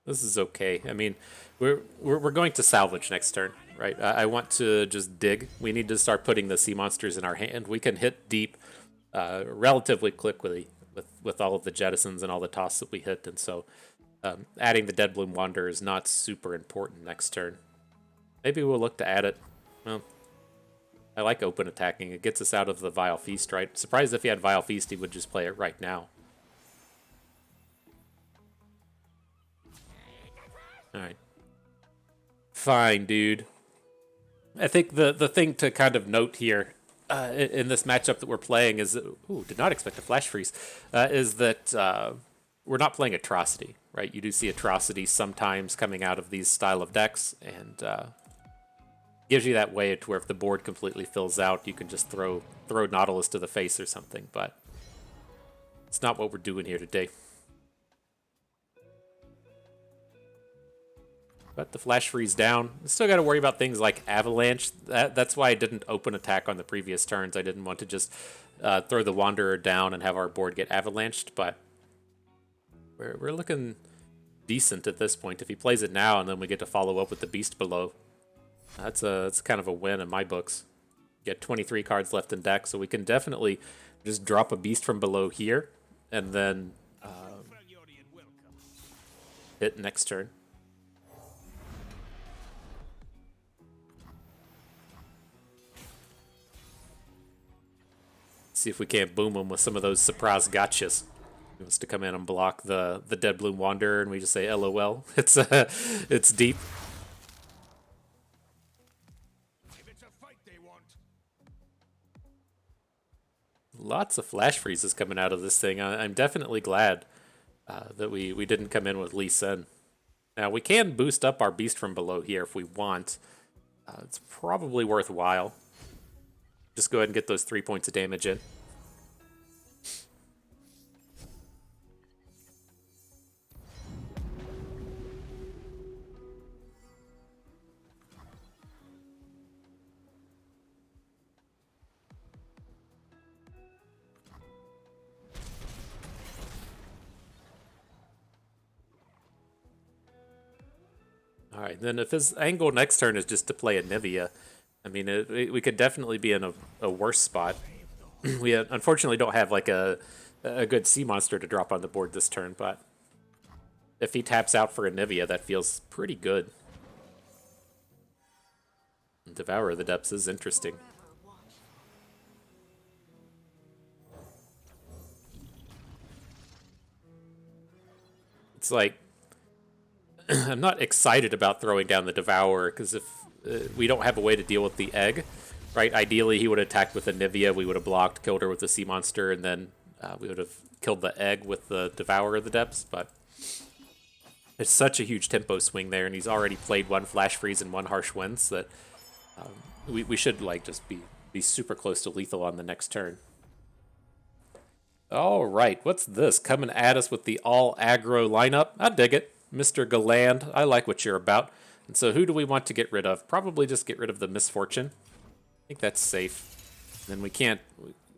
This is okay. I mean, we're going to salvage next turn, right? I want to just dig. We need to start putting the sea monsters in our hand. We can hit Deep relatively quickly with all of the jettisons and all the toss that we hit, and so adding the Dead Bloom Wanderer is not super important next turn. Maybe we'll look to add it. Well, I like open attacking. It gets us out of the Vile Feast, right? Surprised if he had Vile Feast, he would just play it right now. Alright. Fine, dude. I think the thing to kind of note here in this matchup that we're playing is... Ooh, did not expect a flash freeze. Is that we're not playing Atrocity, right? You do see Atrocity sometimes coming out of these style of decks, and gives you that way to where if the board completely fills out, you can just throw Nautilus to the face or something, but it's not what we're doing here today. But the flash freeze down. Still got to worry about things like Avalanche. That's why I didn't open attack on the previous turns. I didn't want to just throw the Wanderer down and have our board get avalanched. But we're looking decent at this point. If he plays it now and then we get to follow up with the Beast below, that's kind of a win in my books. Get 23 cards left in deck, so we can definitely just drop a Beast from below here and then hit next turn. See if we can't boom him with some of those surprise gotchas. He wants to come in and block the Dead Bloom Wanderer, and we just say LOL. It's Deep. If it's a fight they want. Lots of flash freezes coming out of this thing. I'm definitely glad that we didn't come in with Lee Sin. Now, we can boost up our Beast from below here if we want. It's probably worthwhile. Just go ahead and get those 3 points of damage in. right, then if his angle next turn is just to play a Nivea, I mean, we could definitely be in a worse spot. We unfortunately don't have like a good sea monster to drop on the board this turn, but if he taps out for a Nivea, that feels pretty good. Devourer of the Depths is interesting. It's like, I'm not excited about throwing down the Devourer, because if we don't have a way to deal with the egg, right? Ideally, he would have attacked with a Nivea, we would have blocked, killed her with the sea monster, and then we would have killed the egg with the Devourer of the Depths, but there's such a huge tempo swing there, and he's already played one Flash Freeze and one Harsh Winds that we should like just be super close to lethal on the next turn. All right, what's this? Coming at us with the all aggro lineup. I dig it. Mr. Galand, I like what you're about. And so who do we want to get rid of? Probably just get rid of the Misfortune. I think that's safe. And then we can't...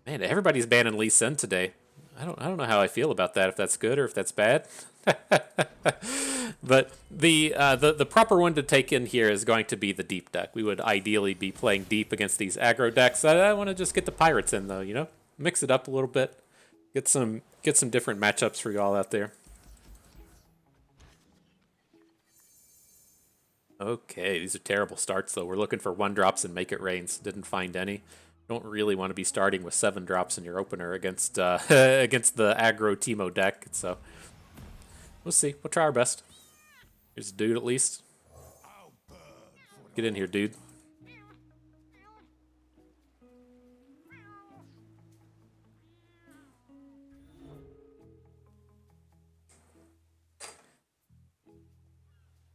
Man, everybody's banning Lee Sin today. I don't know how I feel about that, if that's good or if that's bad. But the proper one to take in here is going to be the deep deck. We would ideally be playing deep against these aggro decks. I want to just get the pirates in, though, you know? Mix it up a little bit. Get some different matchups for y'all out there. Okay, these are terrible starts, though. We're looking for 1-drops and Make It Rains. Didn't find any. Don't really want to be starting with 7 drops in your opener against against the aggro Teemo deck. So we'll see. We'll try our best. Here's a dude at least. Get in here, dude.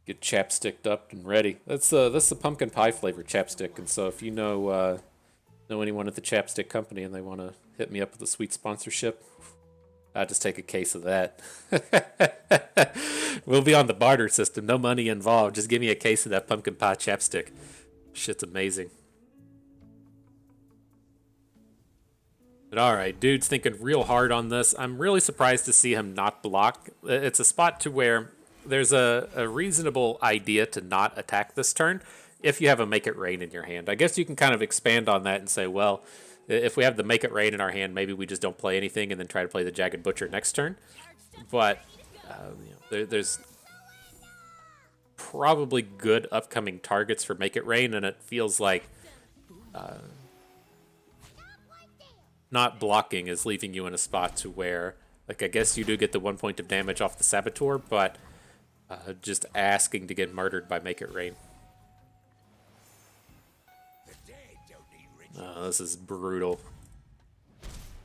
Get chapsticked up and ready. That's the pumpkin pie flavored chapstick, and so if you know anyone at the chapstick company and they want to hit me up with a sweet sponsorship, I'll just take a case of that. We'll be on the barter system, no money involved. Just give me a case of that pumpkin pie chapstick. Shit's amazing. But all right, dude's thinking real hard on this. I'm really surprised to see him not block. It's a spot to where there's a reasonable idea to not attack this turn if you have a Make It Rain in your hand. I guess you can kind of expand on that and say, well, if we have the Make It Rain in our hand, maybe we just don't play anything and then try to play the Jagged Butcher next turn. But there's probably good upcoming targets for Make It Rain, and it feels like not blocking is leaving you in a spot to where, like, I guess you do get the 1 point of damage off the Saboteur, but just asking to get murdered by Make It Rain. This is brutal.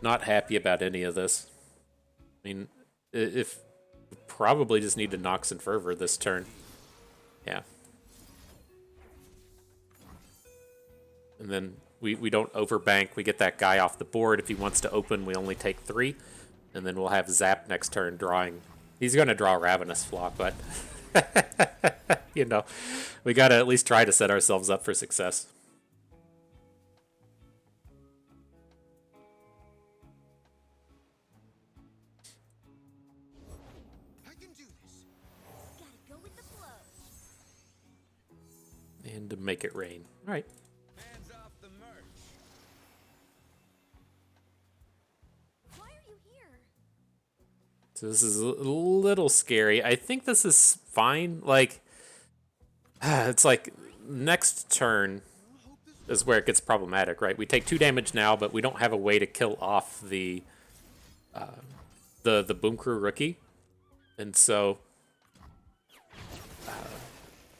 Not happy about any of this. I mean, if probably just need to Nox and Fervor this turn. Yeah. And then we don't overbank. We get that guy off the board. If he wants to open, we only take 3. And then we'll have Zap next turn drawing. He's going to draw Ravenous Flock, but you know, we got to at least try to set ourselves up for success. I can do this. Gotta go with the flow. And to Make It Rain. All right. Hands off the merch. Why are you here? So this is a little scary. I think this is fine. Like, it's like next turn is where it gets problematic, right? We take 2 damage now, but we don't have a way to kill off the Boom Crew rookie, and so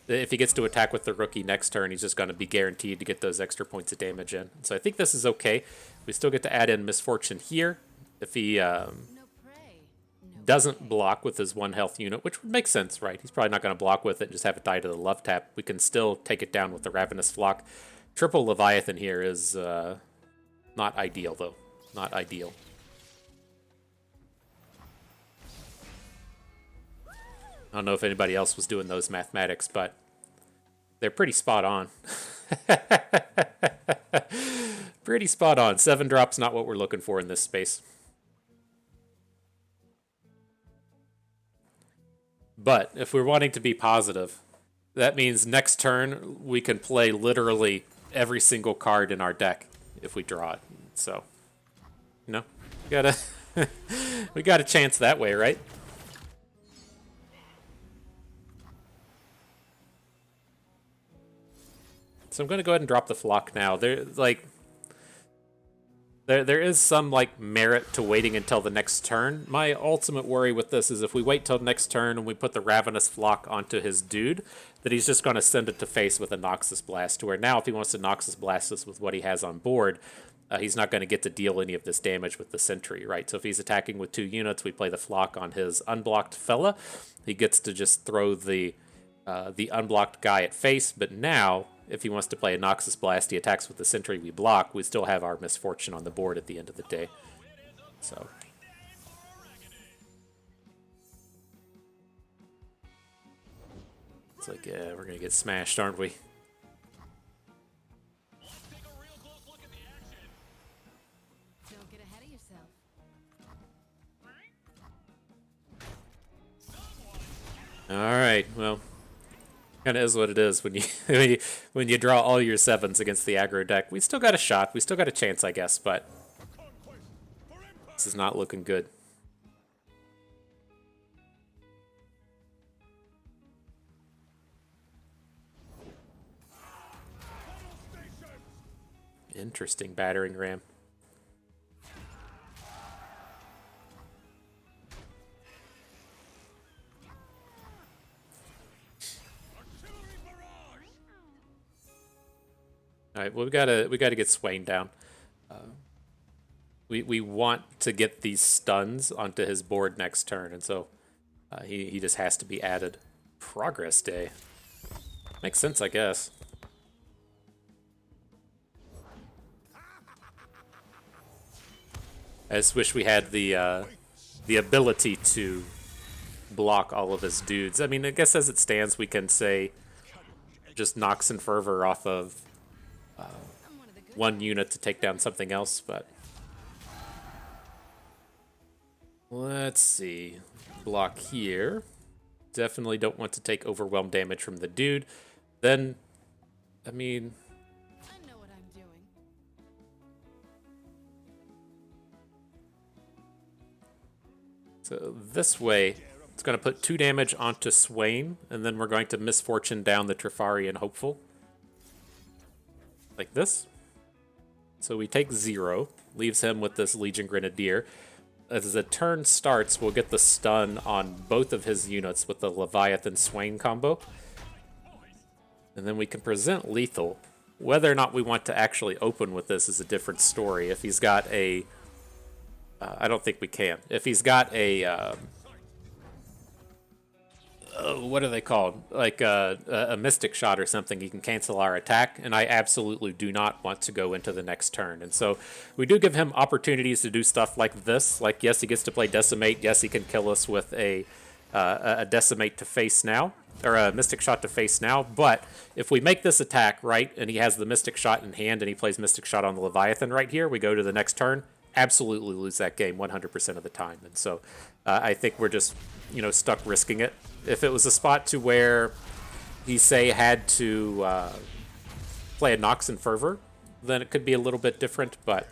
if he gets to attack with the rookie next turn, he's just going to be guaranteed to get those extra points of damage in. So I think this is okay. We still get to add in Misfortune here if he doesn't block with his 1 health unit, which would make sense, right? He's probably not going to block with it and just have it die to the love tap. We can still take it down with the Ravenous Flock. Triple Leviathan here is not ideal, though. Not ideal. I don't know if anybody else was doing those mathematics, but they're pretty spot on. Pretty spot on. 7 drops, not what we're looking for in this space. But if we're wanting to be positive, that means next turn we can play literally every single card in our deck if we draw it. So, you know, we gotta we got a chance that way, right? So I'm gonna go ahead and drop the flock now. There is some like merit to waiting until the next turn. My ultimate worry with this is if we wait till next turn and we put the Ravenous Flock onto his dude, that he's just going to send it to face with a Noxus Blast. To where now, if he wants to Noxus Blast us with what he has on board, he's not going to get to deal any of this damage with the Sentry, right? So if he's attacking with 2 units, we play the Flock on his unblocked fella. He gets to just throw the unblocked guy at face, but now if he wants to play a Noxus Blast, he attacks with the Sentry we block. We still have our Misfortune on the board at the end of the day. So it's like, yeah, we're gonna get smashed, aren't we? Don't get ahead of yourself. All right, well, kind of is what it is when you when you draw all your 7s against the aggro deck. We still got a shot. We still got a chance, I guess, but this is not looking good. Interesting battering ram. All right, well, we gotta get Swain down. We want to get these stuns onto his board next turn, and so he just has to be added. Progress Day makes sense, I guess. I just wish we had the ability to block all of his dudes. I mean, I guess as it stands, we can say just Nox and Fervor off of one unit to take down something else, but let's see. Block here. Definitely don't want to take overwhelm damage from the dude. Then, I mean, I know what I'm doing. so this way, it's going to put 2 damage onto Swain, and then we're going to Misfortune down the Trifarian Hopeful. Like this. So we take 0, leaves him with this Legion Grenadier. As the turn starts, we'll get the stun on both of his units with the Leviathan Swain combo. And then we can present lethal. Whether or not we want to actually open with this is a different story. If he's got a... I don't think we can. If he's got a... what are they called? Like a Mystic Shot or something, he can cancel our attack, and I absolutely do not want to go into the next turn. And so we do give him opportunities to do stuff like this. Like, yes, he gets to play Decimate. Yes, he can kill us with a Decimate to face now, or a Mystic Shot to face now. But if we make this attack, right, and he has the Mystic Shot in hand and he plays Mystic Shot on the Leviathan right here, we go to the next turn, absolutely lose that game 100% of the time. And so I think we're just, stuck risking it. If it was a spot to where he, say, had to play a Nox and Fervor, then it could be a little bit different, but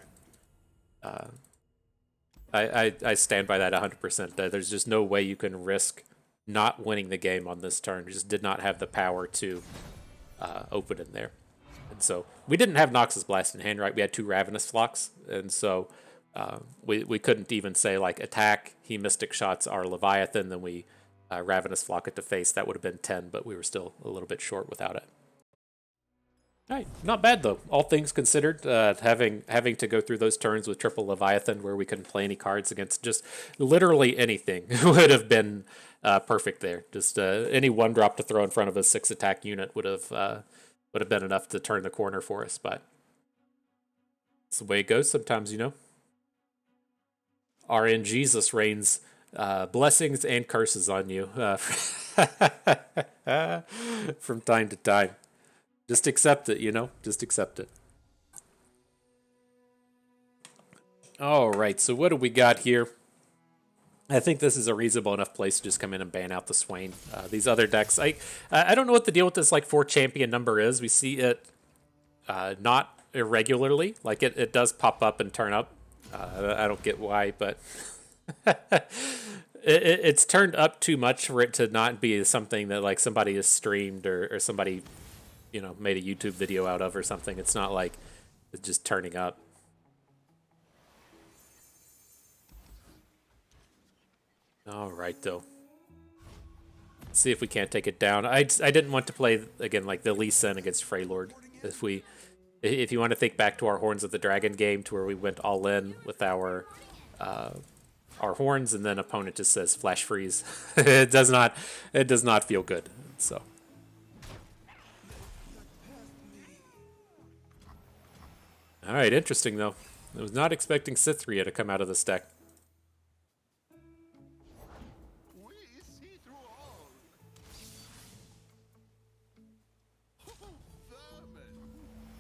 I stand by that 100%. There's just no way you can risk not winning the game on this turn. We just did not have the power to open in there. And so we didn't have Nox's Blast in hand, right? We had 2 Ravenous Flocks, and so we couldn't even say, like, attack, he Mystic Shots our Leviathan, then we Ravenous Flock it to face. That would have been 10, but we were still a little bit short without it. All right, not bad though. All things considered, having to go through those turns with triple Leviathan where we couldn't play any cards against just literally anything would have been perfect there. Just any 1-drop to throw in front of a 6 attack unit would have been enough to turn the corner for us. But it's the way it goes sometimes, RNGesus rains blessings and curses on you from time to time. Just accept it, Just accept it. All right, so what do we got here? I think this is a reasonable enough place to just come in and ban out the Swain. These other decks, I don't know what the deal with this like 4 champion number is. We see it not irregularly, like it does pop up and turn up. I don't get why, but it's turned up too much for it to not be something that like somebody has streamed or somebody, you know, made a YouTube video out of or something. It's not like it's just turning up. All right, though. Let's see if we can't take it down. I didn't want to play again like the Lee Sin against Freylord. If you want to think back to our Horns of the Dragon game, to where we went all in with our horns, and then opponent just says flash freeze. It does not feel good. So. All right, interesting though. I was not expecting Cytheria to come out of this deck. We see through all.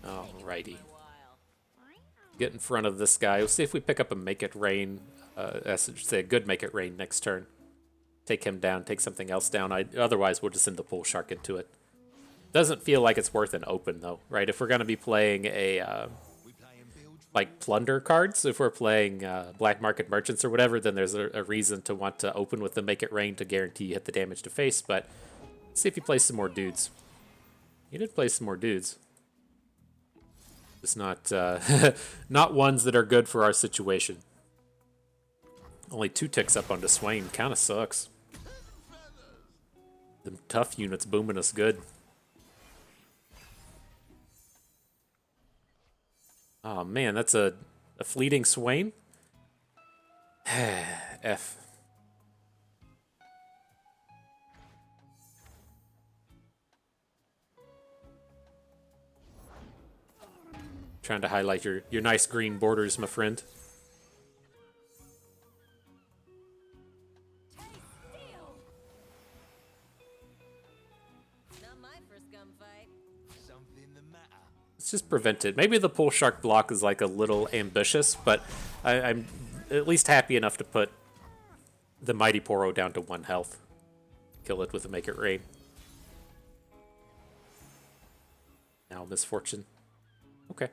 Vermin. Alrighty. Get in front of this guy. We'll see if we pick up a Make It Rain. Say a good Make It Rain next turn. Take him down, take something else down. Otherwise, we'll just send the Pool Shark into it. Doesn't feel like it's worth an open, though, right? If we're going to be playing a, like, plunder cards, if we're playing Black Market Merchants or whatever, then there's a reason to want to open with the Make It Rain to guarantee you hit the damage to face, but let's see if he plays some more dudes. He did play some more dudes. Just not, not ones that are good for our situation. Only 2 ticks up onto Swain. Kind of sucks. The tough units booming us good. Oh man, that's a fleeting Swain? F. Trying to highlight your nice green borders, my friend. Not my first gunfight. Something the matter. Let's just prevent it. Maybe the Pool Shark block is like a little ambitious, but I'm at least happy enough to put the Mighty Poro down to 1 health. Kill it with a Make It Rain. Now Misfortune. Okay.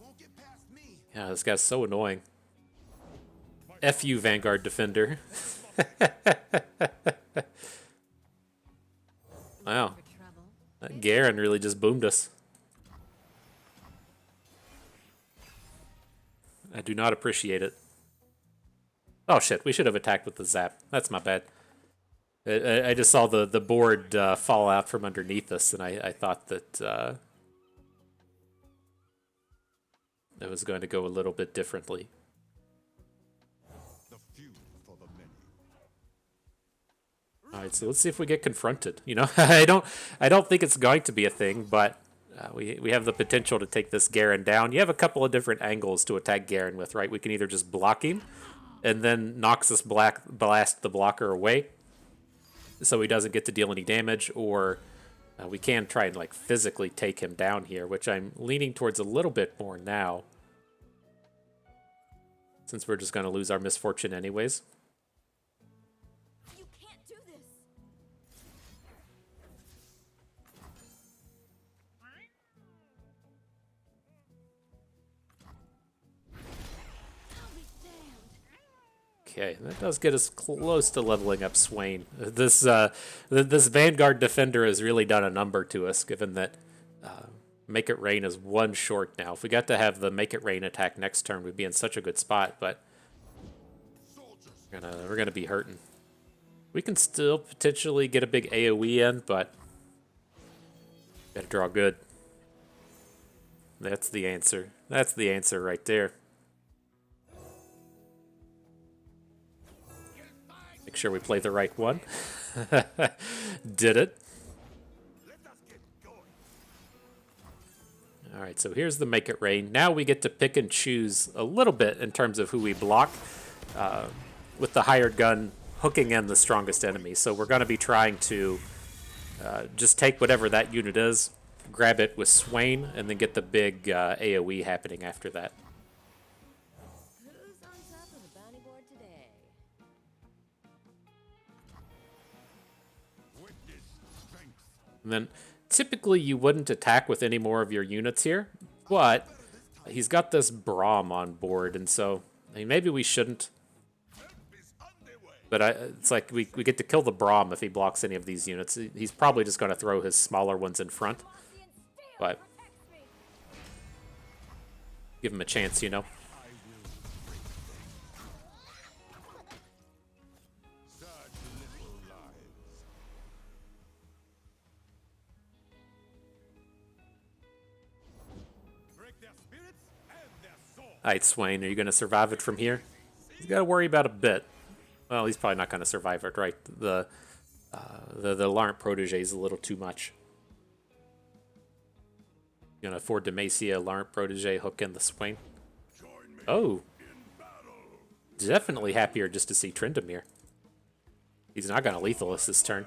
Won't get past me. Yeah, this guy's so annoying. F you, Vanguard Defender. Wow. For trouble. That Garen really just boomed us. I do not appreciate it. Oh shit, we should have attacked with the zap. That's my bad. I just saw the board fall out from underneath us, and I thought that it was going to go a little bit differently. The few for the many. All right, so let's see if we get confronted. You know, I don't think it's going to be a thing, but we have the potential to take this Garen down. You have a couple of different angles to attack Garen with, right? We can either just block him, and then Noxus blast the blocker away, so he doesn't get to deal any damage, or we can try and like physically take him down here, which I'm leaning towards a little bit more now, since we're just going to lose our Misfortune anyways. You can't do this. I'll be damned. Okay, that does get us close to leveling up Swain. This Vanguard Defender has really done a number to us, given that Make It Rain is 1 short now. If we got to have the Make It Rain attack next turn, we'd be in such a good spot, but we're gonna be hurting. We can still potentially get a big AoE in, but gotta draw good. That's the answer. That's the answer right there. Make sure we play the right one. Did it. All right, so here's the Make It Rain. Now we get to pick and choose a little bit in terms of who we block, with the hired gun hooking in the strongest enemy. So we're going to be trying to just take whatever that unit is, grab it with Swain, and then get the big AoE happening after that. Who's on top of the bounty board And then typically you wouldn't attack with any more of your units here, but he's got this Braum on board, and so I mean, maybe we shouldn't. But it's like we get to kill the Braum if he blocks any of these units. He's probably just going to throw his smaller ones in front. But give him a chance, you know. Alright, Swain, are you going to survive it from here? He's got to worry about a bit. Well, he's probably not going to survive it, right? The Larnt protege is a little too much. Going to afford Demacia, Larnt protege, hook in the Swain. Oh. Definitely happier just to see Tryndamere. He's not going to lethal us this turn.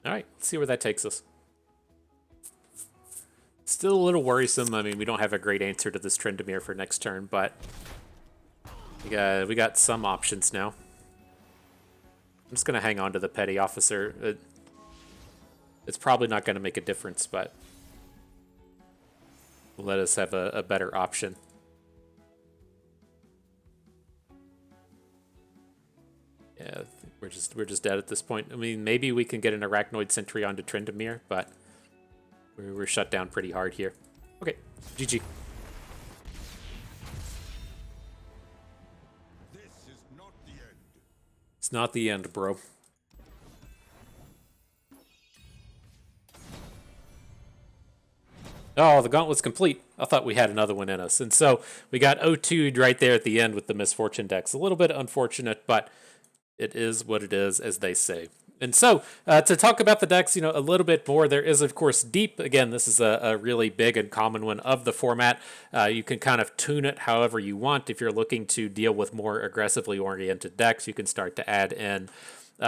Alright, let's see where that takes us. Still a little worrisome. I mean, we don't have a great answer to this Tryndamere for next turn, but we got some options now. I'm just going to hang on to the Petty Officer. It's probably not going to make a difference, but let us have a better option. Yeah, we're just dead at this point. I mean, maybe we can get an Arachnoid Sentry onto Tryndamere, but we're shut down pretty hard here. Okay, GG. This is not the end. It's not the end, bro. Oh, the gauntlet's complete. I thought we had another one in us. And so we got O2'd right there at the end with the Misfortune decks. A little bit unfortunate, but it is what it is, as they say. And so, to talk about the decks, a little bit more, there is, of course, Deep. Again, this is a really big and common one of the format. You can kind of tune it however you want. If you're looking to deal with more aggressively oriented decks, you can start to add in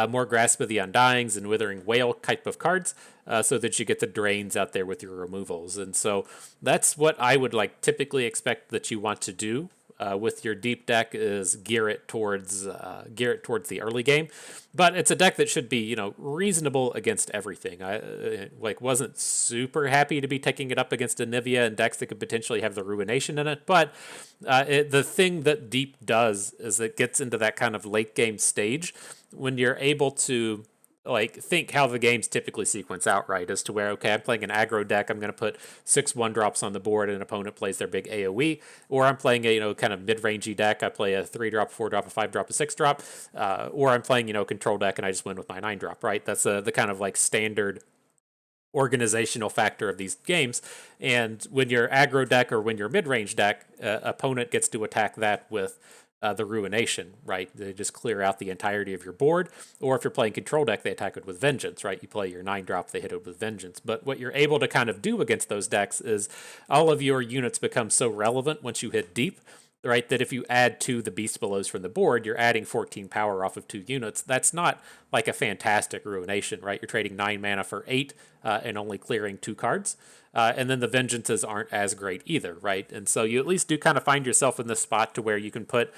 more Grasp of the Undyings and Withering Whale type of cards, so that you get the drains out there with your removals. And so that's what I would typically expect that you want to do. With your deep deck is gear it towards the early game, but it's a deck that should be reasonable against everything. I wasn't super happy to be taking it up against Anivia and decks that could potentially have the Ruination in it, but the thing that deep does is it gets into that kind of late game stage when you're able to think how the games typically sequence out, right? As to where, okay, I'm playing an aggro deck, I'm going to put 6 1-drops on the board and an opponent plays their big AoE, or I'm playing a, kind of mid-rangey deck, I play a 3-drop, 4-drop, a 5-drop, a 6-drop, or I'm playing, control deck and I just win with my 9-drop, right? That's the kind of standard organizational factor of these games. And when you're aggro deck or when you're mid-range deck, opponent gets to attack that with the Ruination, right? They just clear out the entirety of your board. Or if you're playing control deck, they attack it with Vengeance, right? You play your 9-drop, they hit it with Vengeance. But what you're able to kind of do against those decks is all of your units become so relevant once you hit deep, right, that if you add 2 the Beast Belows from the board, you're adding 14 power off of 2 units. That's not a fantastic Ruination, right? You're trading 9 mana for 8 and only clearing 2 cards. And then the Vengeances aren't as great either, right? And so you at least do kind of find yourself in this spot to where you can put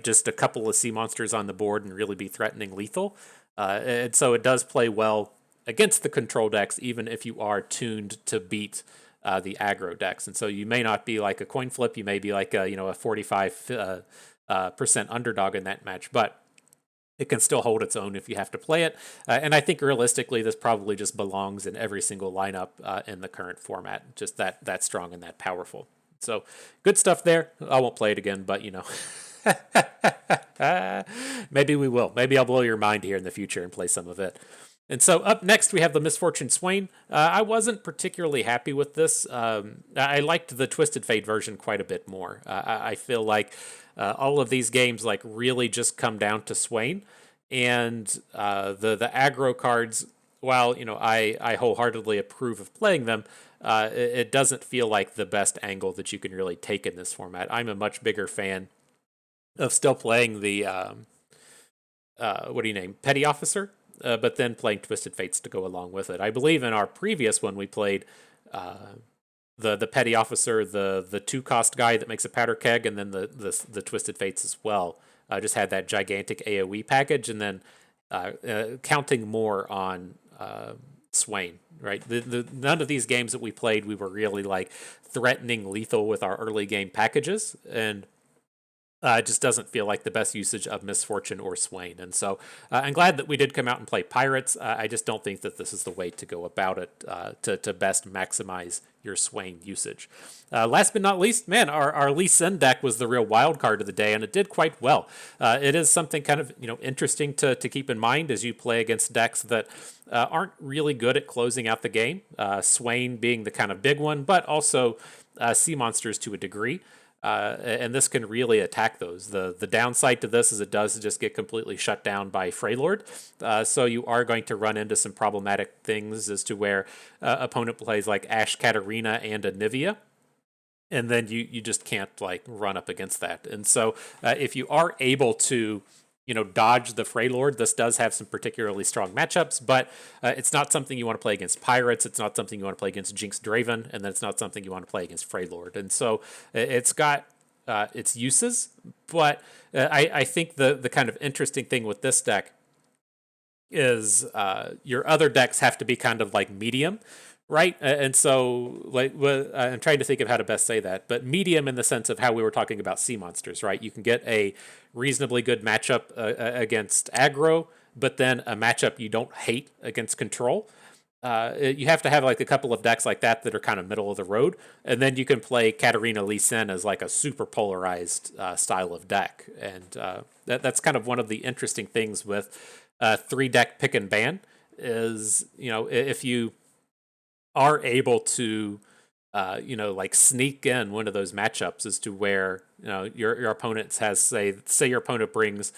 just a couple of sea monsters on the board and really be threatening lethal. And so it does play well against the control decks, even if you are tuned to beat the aggro decks. And so you may not be like a coin flip, you may be like a 45% underdog in that match, but it can still hold its own if you have to play it. And I think realistically, this probably just belongs in every single lineup in the current format. Just that strong and that powerful. So good stuff there. I won't play it again, but maybe we will. Maybe I'll blow your mind here in the future and play some of it. And so up next, we have the Misfortune Swain. I wasn't particularly happy with this. I liked the Twisted Fate version quite a bit more. I feel like all of these games really just come down to Swain. And the aggro cards, while I wholeheartedly approve of playing them, it doesn't feel like the best angle that you can really take in this format. I'm a much bigger fan of still playing the Petty Officer. but then playing Twisted Fates to go along with it. I believe in our previous one we played the Petty Officer, the 2-cost guy that makes a powder keg, and then the Twisted Fates as well. Just had that gigantic AoE package, and then counting more on Swain, right? None of these games that we played, we were really like threatening lethal with our early game packages, and it just doesn't feel like the best usage of Misfortune or Swain. And so I'm glad that we did come out and play Pirates. I just don't think that this is the way to go about it to best maximize your Swain usage. Last but not least, man, our Lee Sin deck was the real wild card of the day, and it did quite well. It is something kind of interesting to keep in mind as you play against decks that aren't really good at closing out the game. Swain being the kind of big one, but also sea monsters to a degree. And this can really attack those. The downside to this is it does just get completely shut down by Freylord. So you are going to run into some problematic things as to where opponent plays like Ash Katarina and a Nivea. And then you just can't like run up against that. And so if you are able to dodge the Freylord, this does have some particularly strong matchups, but it's not something you want to play against Pirates. It's not something you want to play against Jinx Draven, and then it's not something you want to play against Freylord. And so it's got its uses, but I think the kind of interesting thing with this deck is your other decks have to be kind of like medium, right? And so, like, I'm trying to think of how to best say that, but medium in the sense of how we were talking about sea monsters, right? You can get a reasonably good matchup against aggro, but then a matchup you don't hate against control. You have to have like a couple of decks like that are kind of middle of the road, and then you can play Katarina Lee Sin as like a super polarized style of deck, and that's kind of one of the interesting things with 3-deck pick and ban is if you are able to like sneak in one of those matchups as to where your opponent has say your opponent brings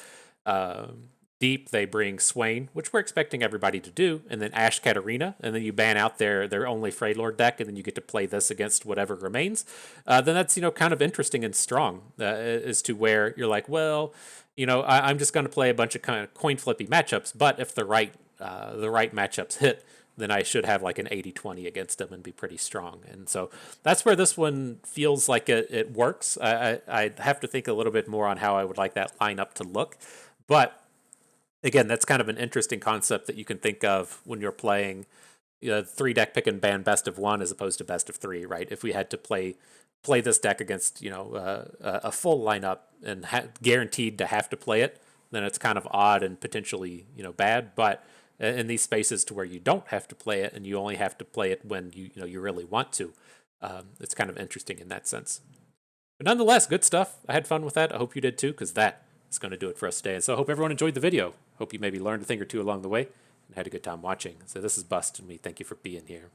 deep, they bring Swain, which we're expecting everybody to do, and then Ash Katarina, and then you ban out their only Freylord deck, and then you get to play this against whatever remains. Then that's kind of interesting and strong as to where you're like, well, I'm just going to play a bunch of kind of coin flippy matchups, but if the right matchups hit, then I should have like an 80-20 against them and be pretty strong. And so that's where this one feels like it works. I'd have to think a little bit more on how I would like that lineup to look. But again, that's kind of an interesting concept that you can think of when you're playing 3-deck pick and ban best of 1 as opposed to best of 3, right? If we had to play this deck against a full lineup and guaranteed to have to play it, then it's kind of odd and potentially bad. But in these spaces to where you don't have to play it and you only have to play it when you really want to, it's kind of interesting in that sense. But nonetheless, good stuff. I had fun with that. I hope you did too, because that is going to do it for us today. And so I hope everyone enjoyed the video. Hope you maybe learned a thing or two along the way and had a good time watching. So this is Bust, and we thank you for being here.